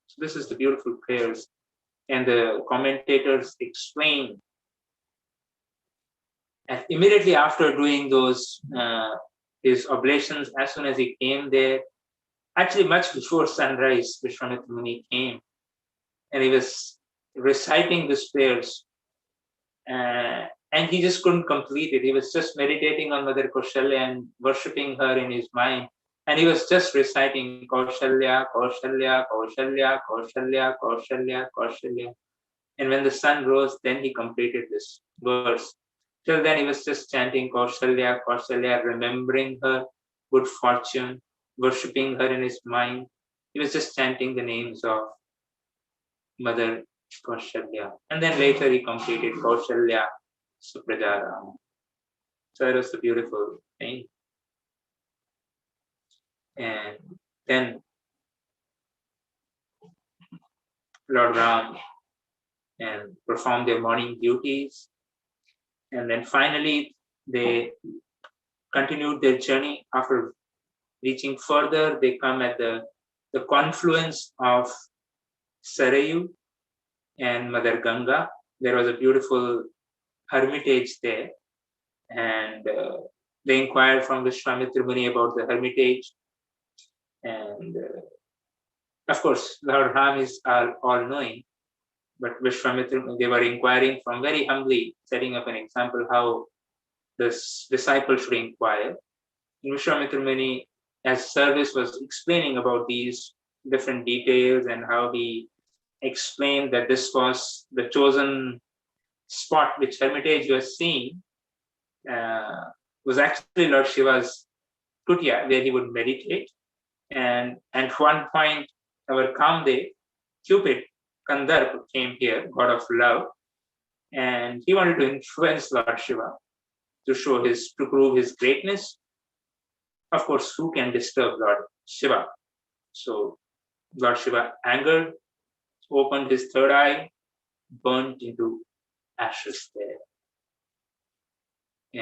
So this is the beautiful prayers, and the commentators explain. And immediately after doing those his oblations, as soon as he came there, actually much before sunrise, Vishwamitra Muni came, and he was reciting these prayers. And he just couldn't complete it. He was just meditating on Mother Kaushalya and worshipping her in his mind. And he was just reciting Kaushalya, Kaushalya, Kaushalya, Kaushalya, Kaushalya, Kaushalya. And when the sun rose, then he completed this verse. Till then, he was just chanting Kaushalya, Kaushalya, remembering her good fortune, worshipping her in his mind. He was just chanting the names of Mother Kaushalya. And then later he completed Kaushalya Supraja Rama. So it was a beautiful thing. And then Lord Ram and performed their morning duties. And then finally they continued their journey. After reaching further, they come at the confluence of Sarayu and Mother Ganga. There was a beautiful hermitage there, and they inquired from Vishwamitra Muni about the hermitage. And of course, Lord Ram is all-knowing, but Vishwamitra, they were inquiring from very humbly, setting up an example how this disciple should inquire. And Vishwamitra Muni, as service, was explaining about these different details and how he explained that this was the chosen spot, which hermitage you are seeing was actually Lord Shiva's kutia, where he would meditate. And at one point, our Kamdev, Cupid, Kandarp, came here, god of love, and he wanted to influence Lord Shiva to prove his greatness. Of course, who can disturb Lord Shiva? So Lord Shiva, angered, opened his third eye, burnt into ashes there.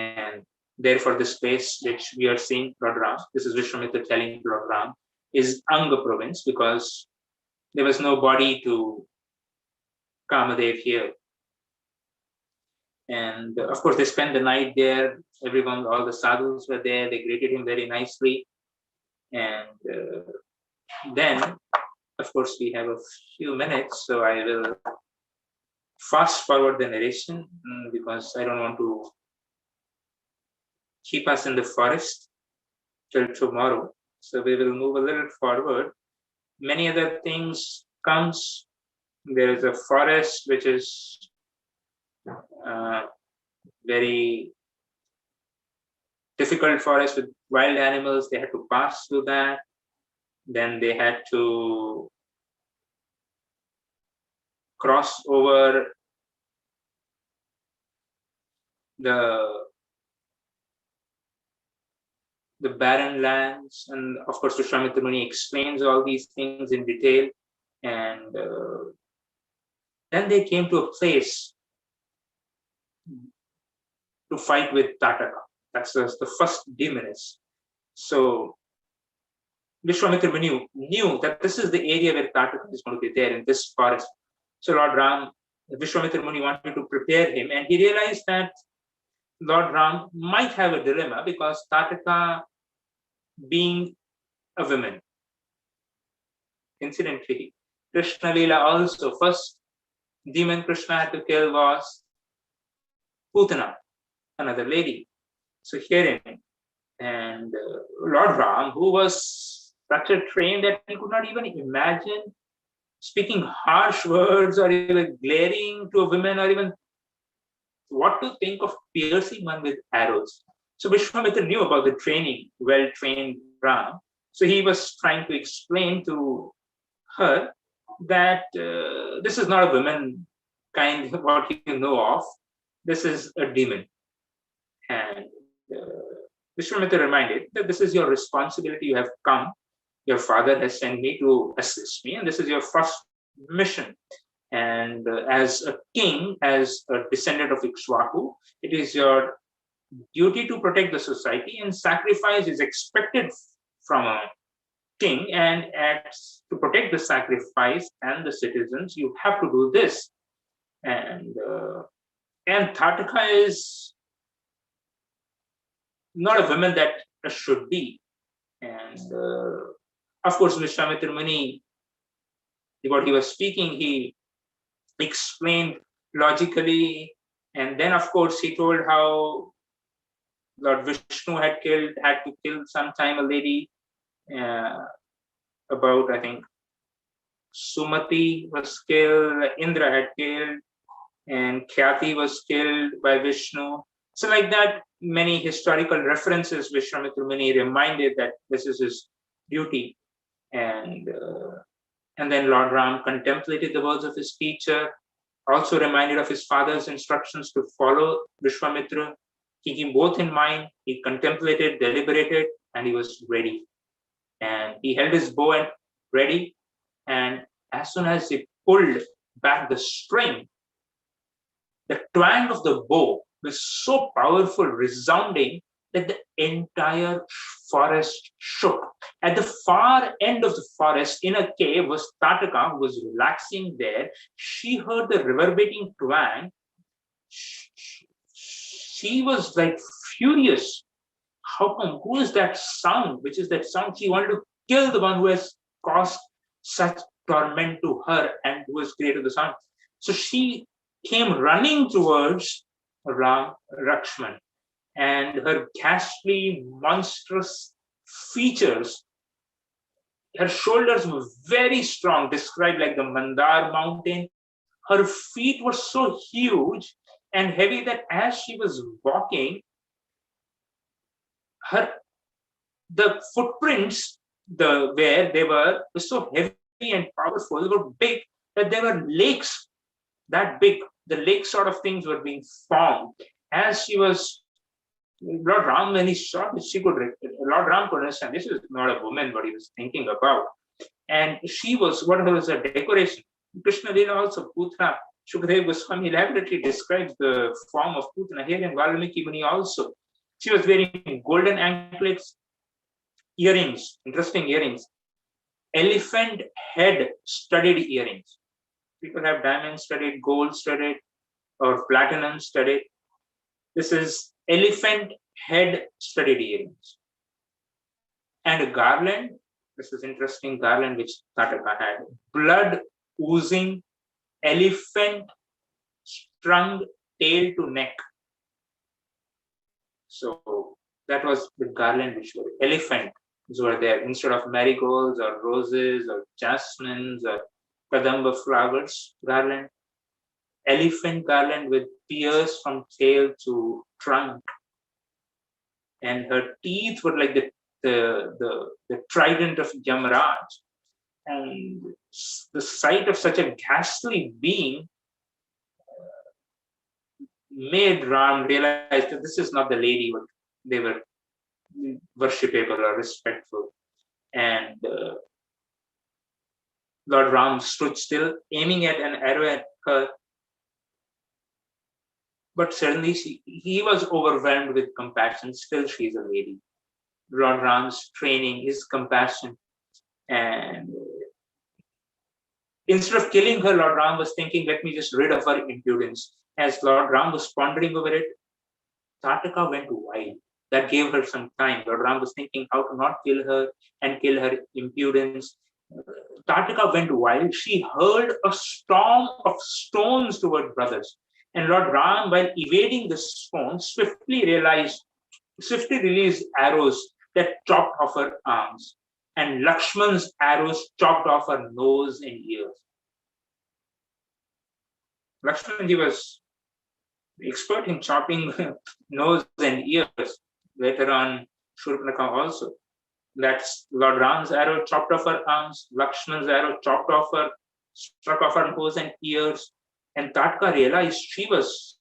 And therefore, this place which we are seeing, Lord Ram, this is Vishwamitra telling Lord Ram, is Anga province, because there was no body to Kamadev here. And of course, they spent the night there. Everyone, all the sadhus were there. They greeted him very nicely. And then, of course, we have a few minutes, so I will fast forward the narration because I don't want to keep us in the forest till tomorrow. So we will move a little forward. Many other things comes. There is a forest which is very difficult forest with wild animals. They had to pass through that. Then they had to cross over the barren lands, and of course Vishwamitra Muni explains all these things in detail. And then they came to a place to fight with Tataka. That's the first demoness. So Vishwamitra Muni knew that this is the area where Tataka is going to be there in this forest. So Lord Ram, Vishwamitra Muni wanted to prepare him, and he realized that Lord Ram might have a dilemma because Tataka being a woman. Incidentally, Krishna Leela also, first demon Krishna had to kill was Putana, another lady. So herein, and Lord Ram, who was such a trained that he could not even imagine speaking harsh words or even glaring to a woman or even what to think of piercing one with arrows. So Vishwamitra knew about the training, well-trained Ram. So he was trying to explain to her that this is not a woman kind of what you know of. This is a demon. And Vishwamitra reminded that this is your responsibility. You have come. Your father has sent me to assist me, and this is your first mission. And as a king, as a descendant of Ikshvaku, it is your duty to protect the society, and sacrifice is expected from a king. And to protect the sacrifice and the citizens, you have to do this. And Tataka is not a woman that should be. And of course, Vishwamitra Muni, what he was speaking, he explained logically. And then, of course, he told how Lord Vishnu had to kill sometime a lady about, I think, Sumati was killed, Indra had killed, and Khyati was killed by Vishnu. So like that, many historical references, Vishwamitra Muni reminded that this is his duty. And then Lord Ram contemplated the words of his teacher, also reminded of his father's instructions to follow Vishwamitra. Keeping both in mind, he contemplated, deliberated, and he was ready. And he held his bow and ready. And as soon as he pulled back the string, the twang of the bow was so powerful, resounding, that the entire forest shook. At the far end of the forest, in a cave, was Tataka, who was relaxing there. She heard the reverberating twang. She was like furious. How come? Who is that sound? Which is that sound? She wanted to kill the one who has caused such torment to her and who has created the sound. So she came running towards Ram Lakshman, and her ghastly, monstrous features, her shoulders were very strong, described like the Mandar mountain. Her feet were so huge and heavy that as she was walking, the footprints where they were so heavy and powerful, they were big, that there were lakes that big. The lake sort of things were being formed. As she was, Lord Ram, when he saw this, Lord Ram could understand this is not a woman what he was thinking about. And she was, what was her decoration? Krishna Leela also, Putana, Shukadeva Goswami elaborately describes the form of Putana here in Valmiki Muni also. She was wearing golden anklets, earrings, interesting earrings, elephant head studded earrings. People have diamond studded, gold studded, or platinum studded. This is elephant head studded earrings. And a garland, this is interesting garland which Katha had, blood oozing elephant strung tail to neck. So that was the garland which were elephants were there instead of marigolds or roses or jasmines or kadamba flowers garland. Elephant garland with pierce from tail to trunk. And her teeth were like the trident of Yamaraj. And the sight of such a ghastly being made Ram realize that this is not the lady they were worshipable or respectful. And Lord Ram stood still, aiming at an arrow at her. But suddenly he was overwhelmed with compassion. Still, she is a lady. Lord Ram's training, his compassion. And instead of killing her, Lord Ram was thinking, let me just rid of her impudence. As Lord Ram was pondering over it, Tataka went wild. That gave her some time. Lord Ram was thinking how to not kill her and kill her impudence. Tataka went wild. She hurled a storm of stones toward brothers. And Lord Ram, while evading the stones, swiftly released arrows that chopped off her arms. And Lakshman's arrows chopped off her nose and ears. Lakshman, he was expert in chopping nose and ears. Later on, Shurpanakha also. That's Lord Ram's arrow chopped off her arms, Lakshman's arrow chopped off her, struck off her nose and ears. And Tatka realized she was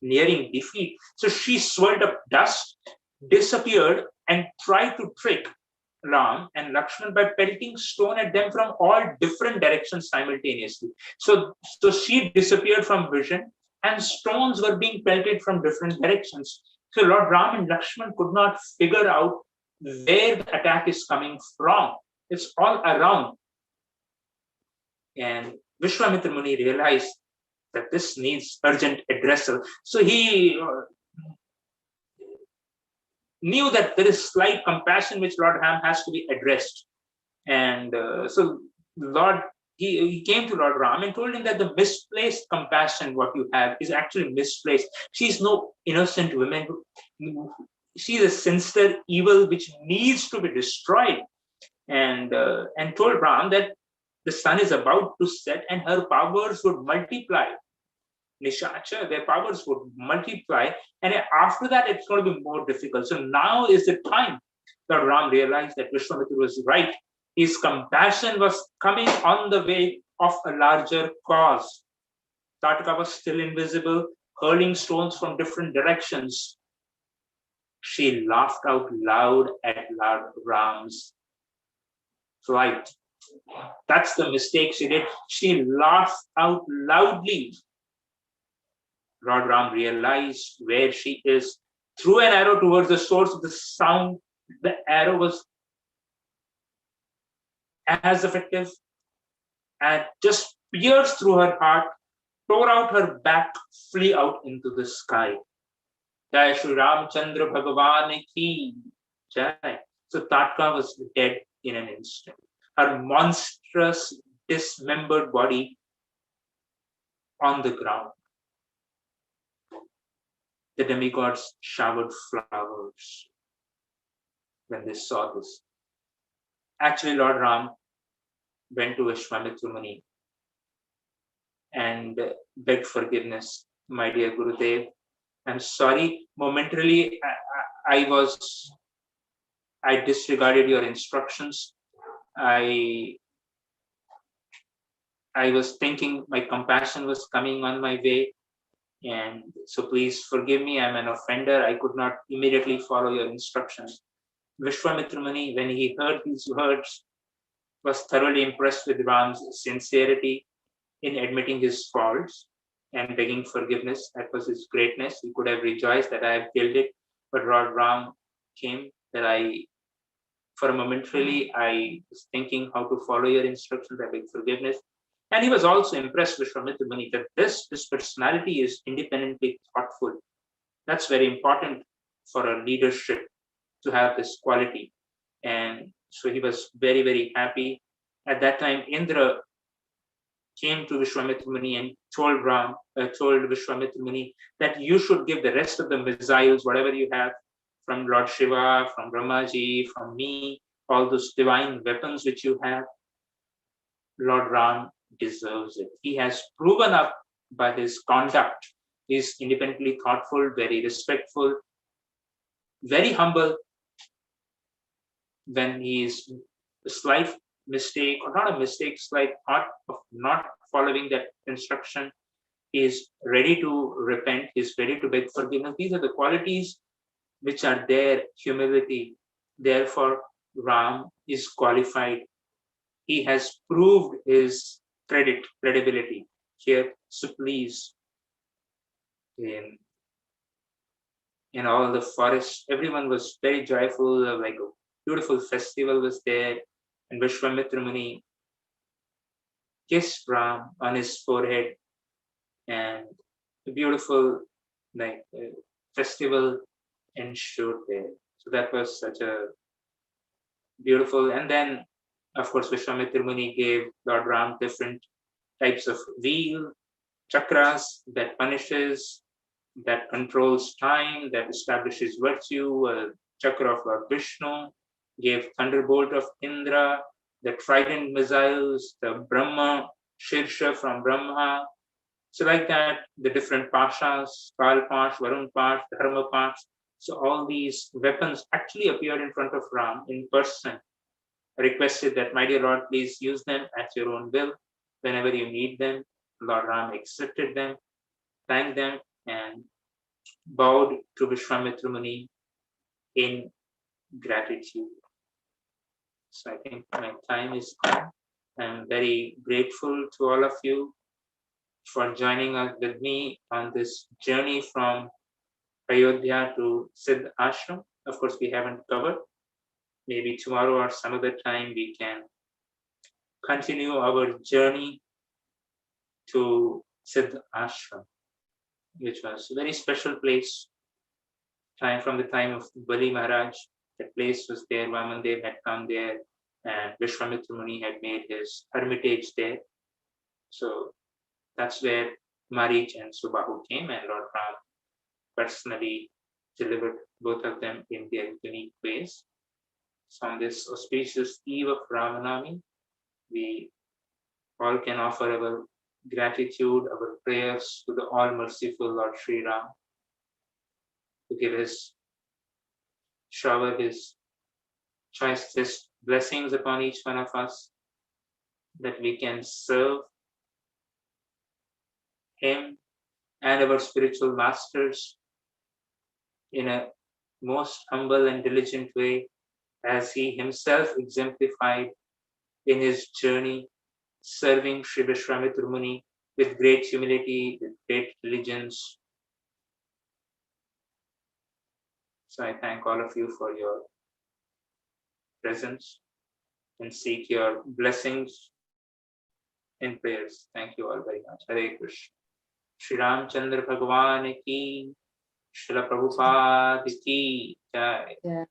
nearing defeat. So she swirled up dust, disappeared, and tried to trick Ram and Lakshman by pelting stone at them from all different directions simultaneously. So she disappeared from vision, and stones were being pelted from different directions. So Lord Ram and Lakshman could not figure out where the attack is coming from. It's all around. And Vishwamitra Muni realized that this needs urgent addressal. So he knew that there is slight compassion which Lord Ram has to be addressed. And so he came to Lord Ram and told him that the misplaced compassion what you have is actually misplaced. She's no innocent woman. She is a sinister evil which needs to be destroyed. And told Ram that the sun is about to set and her powers would multiply. Nishacha, their powers would multiply. And after that, it's going to be more difficult. So now is the time that Ram realized that Vishwamitra was right. His compassion was coming on the way of a larger cause. Tataka was still invisible, hurling stones from different directions. She laughed out loud at Lord Ram's flight. That's the mistake she did. She laughed out loudly. Lord Ram realized where she is, threw an arrow towards the source of the sound. The arrow was as effective and just pierced through her heart, tore out her back, flew out into the sky. Jai Shri Ram Chandra Bhagavan ki Jai. So Tatka was dead in an instant. Her monstrous, dismembered body on the ground. The demigods showered flowers when they saw this. Actually, Lord Ram went to Vishwamitra Muni and begged forgiveness. My dear Gurudev, I'm sorry, momentarily I disregarded your instructions. I was thinking my compassion was coming on my way. And so please forgive me, I'm an offender. I could not immediately follow your instructions. Vishwamitra Muni, when he heard these words, was thoroughly impressed with Ram's sincerity in admitting his faults and begging forgiveness. That was his greatness. He could have rejoiced that I have killed it, but Lord Ram came that for a momentarily, I was thinking how to follow your instructions. I beg forgiveness. And he was also impressed with Vishwamitra Muni that this personality is independently thoughtful. That's very important for a leadership to have this quality. And so he was very, very happy. At that time, Indra came to Vishwamitra Muni and told Vishwamitra Muni that you should give the rest of the missiles, whatever you have, from Lord Shiva, from Ramaji, from me, all those divine weapons which you have. Lord Ram deserves it. He has proven up by his conduct. He is independently thoughtful, very respectful, very humble. When he is a slight mistake, or not a mistake, slight thought of not following that instruction, he is ready to repent, he is ready to beg forgiveness. These are the qualities which are there, humility. Therefore, Ram is qualified. He has proved his credibility here. So please, in all the forest, everyone was very joyful, like a beautiful festival was there, and Vishwamitra Muni kissed Ram on his forehead, and a beautiful festival ensued there. So that was such a beautiful. And then, of course, Vishwamitra Muni gave Lord Ram different types of wheel, chakras that punishes, that controls time, that establishes virtue, chakra of Lord Vishnu, gave thunderbolt of Indra, the trident missiles, the Brahma, Shirsha from Brahma. So like that, the different pashas, Kal Pash, Varun Pash, Dharma Pash. So all these weapons actually appeared in front of Ram in person, requested that, my dear Lord, please use them at your own will whenever you need them. Lord Ram accepted them, thanked them, and bowed to Vishwamitra Muni in gratitude. So I think my time is gone. I'm very grateful to all of you for joining us with me on this journey from Ayodhya to Siddh Ashram. Of course, we haven't covered. Maybe tomorrow or some other time we can continue our journey to Siddh Ashram, which was a very special place. From the time of Bali Maharaj, the place was there. Vamandev had come there, and Vishwamitra Muni had made his hermitage there. So that's where Marich and Subahu came, and Lord Ram personally delivered both of them in their unique ways. So on this auspicious eve of Ramanami, we all can offer our gratitude, our prayers to the all-merciful Lord Sri Ram, to give shower his choicest blessings upon each one of us, that we can serve him and our spiritual masters in a most humble and diligent way, as he himself exemplified in his journey, serving Sri Vishwamitra Muni with great humility, with great diligence. So I thank all of you for your presence and seek your blessings in prayers. Thank you all very much. Hare Krishna. Shri Ram Chandra Bhagwan ki, Srila Prabhupada ki jai. Yeah.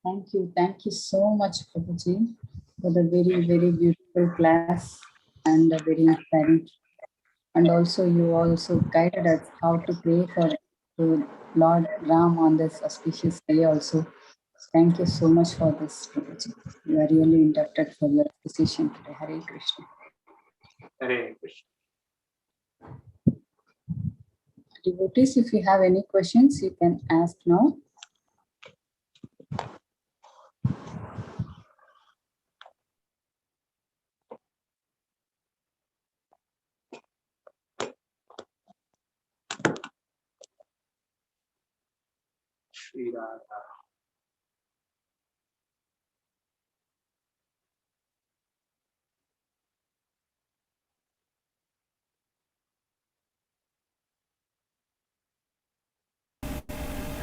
Thank you so much, Prabhuji, for the very, very beautiful class and very inspiring. And also, you also guided us how to pray to Lord Ram on this auspicious day also. Thank you so much for this, Prabhuji. You are really inducted for your decision today. Hare Krishna. Hare Krishna. Devotees, if you have any questions, you can ask now. Shri Radha.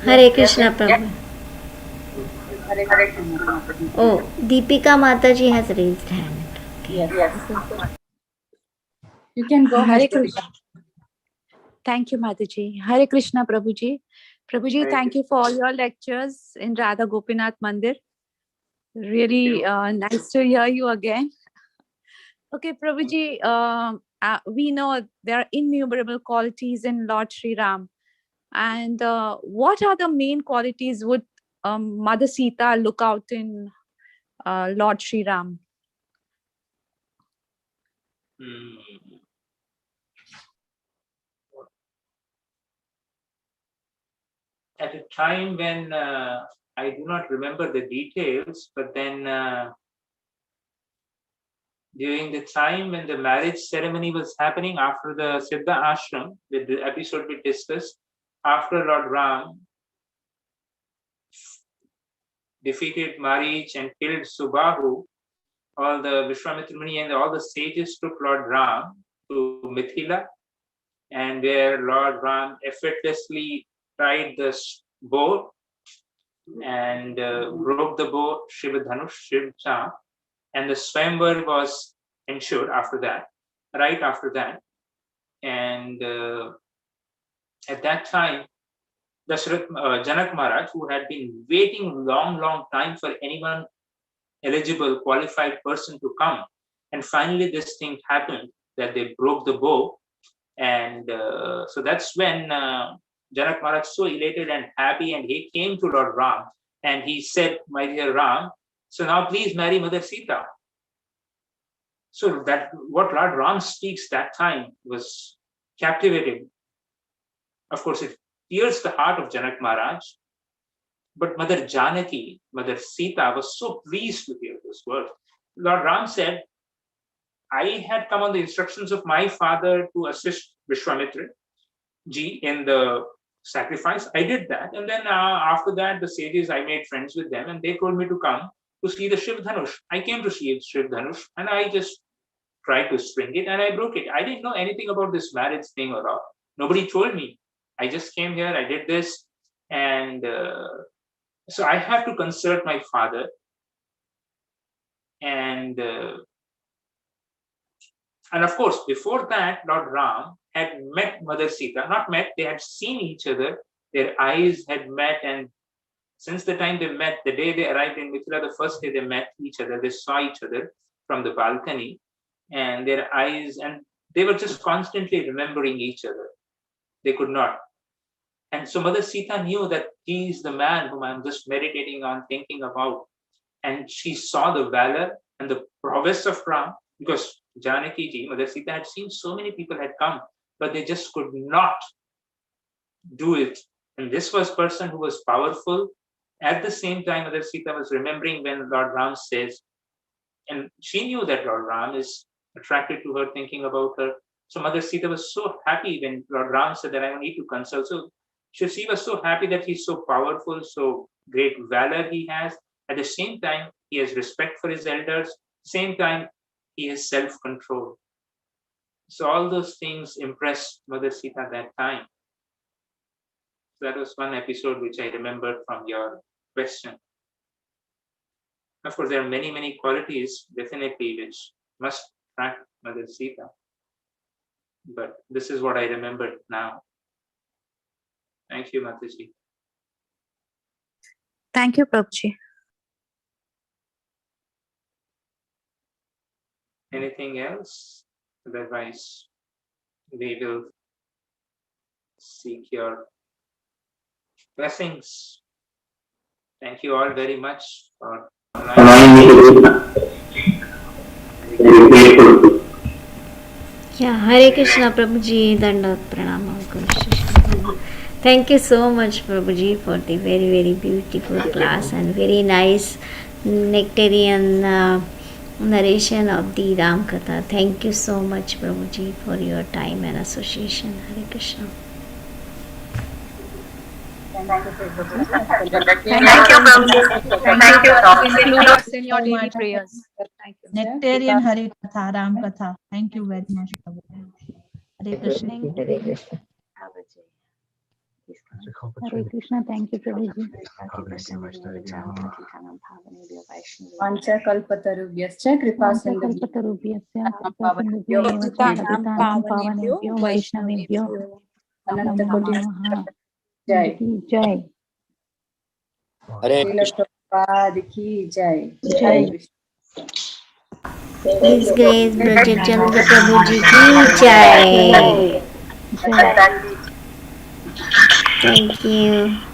Hare Krishna, Prabhu. Oh, Deepika Mataji has raised hand. Yes. You can go ahead. Thank you, Mataji. Hare Krishna, Prabhuji. Prabhuji, Hare thank you for all your lectures in Radha Gopinath Mandir. Really nice to hear you again. Okay, Prabhuji, we know there are innumerable qualities in Lord Sri Ram. And what are the main qualities would Mother Sita look out in Lord Sri Ram? At a time when I do not remember the details, but then during the time when the marriage ceremony was happening after the Siddha Ashram, the episode we discussed, after Lord Ram defeated Marich and killed Subahu, all the Vishwamitra Muni and all the sages took Lord Ram to Mithila, and where Lord Ram effortlessly tied the bow and broke the bow, Shiva Dhanush, Shiv Cha, and the Swayamvar was ensured after that, right after that. And at that time, Janak Maharaj, who had been waiting long time for anyone eligible, qualified person to come, and finally this thing happened, that they broke the bow. And so that's when Janak Maharaj so elated and happy, and he came to Lord Ram and he said, "My dear Ram, so now please marry Mother Sita." So that what Lord Ram speaks that time was captivating. Of course, it pierced the heart of Janak Maharaj. But Mother Janaki, Mother Sita, was so pleased to hear this word. Lord Ram said, "I had come on the instructions of my father to assist Vishwamitra ji in the sacrifice. I did that. And then after that, the sages, I made friends with them, and they told me to come to see the Shiv Dhanush. I came to see Shiv Dhanush, and I just tried to string it, and I broke it. I didn't know anything about this marriage thing or all. Nobody told me. I just came here, I did this, and so I have to consult my father." And of course, before that, Lord Ram had met Mother Sita, not met, they had seen each other, their eyes had met, and since the time they met, the day they arrived in Mithila, the first day they met each other, they saw each other from the balcony, and their eyes, and they were just constantly remembering each other. They could not. And so Mother Sita knew that he is the man whom I'm just meditating on, thinking about. And she saw the valor and the prowess of Ram, because Janaki ji, Mother Sita, had seen so many people had come, but they just could not do it. And this was a person who was powerful. At the same time, Mother Sita was remembering when Lord Ram says, and she knew that Lord Ram is attracted to her, thinking about her. So Mother Sita was so happy when Lord Ram said that I need to consult. So she was so happy that he's so powerful, so great valor he has. At the same time, he has respect for his elders. Same time, he has self-control. So all those things impressed Mother Sita at that time. So that was one episode which I remembered from your question. Of course, there are many qualities, definitely, which must attract Mother Sita. But this is what I remembered now. Thank you, Mataji. Thank you, Prabhuji. Anything else? Otherwise, we will seek your blessings. Thank you all very much for allowing me to. Yeah, Hare Krishna, Prabhuji, Dandavat Pranam. Thank you so much, Prabhuji, for the very beautiful class and very nice nectarian narration of the Ram Katha. Thank you so much, Prabhuji, for your time and association. Hare Krishna. Thank you, Prabhuji. Thank you for including us in your daily prayers. Thank you. Nectarian Hare Katha, Ram Katha. Thank you very much, Prabhu. Hare Krishna. Hare Krishna. Hare Krishna. Thank you, Prabhuji. Vanchakalpatarubhyascha kripa sindhubhyo Vaishnavebhyo अनंत कोटि नमः जय। जय हरे श्रील प्रभुपाद की जय। जय। हरे Krishna. His Grace Braja Chandra Prabhu ji ki jai. जय Thank you.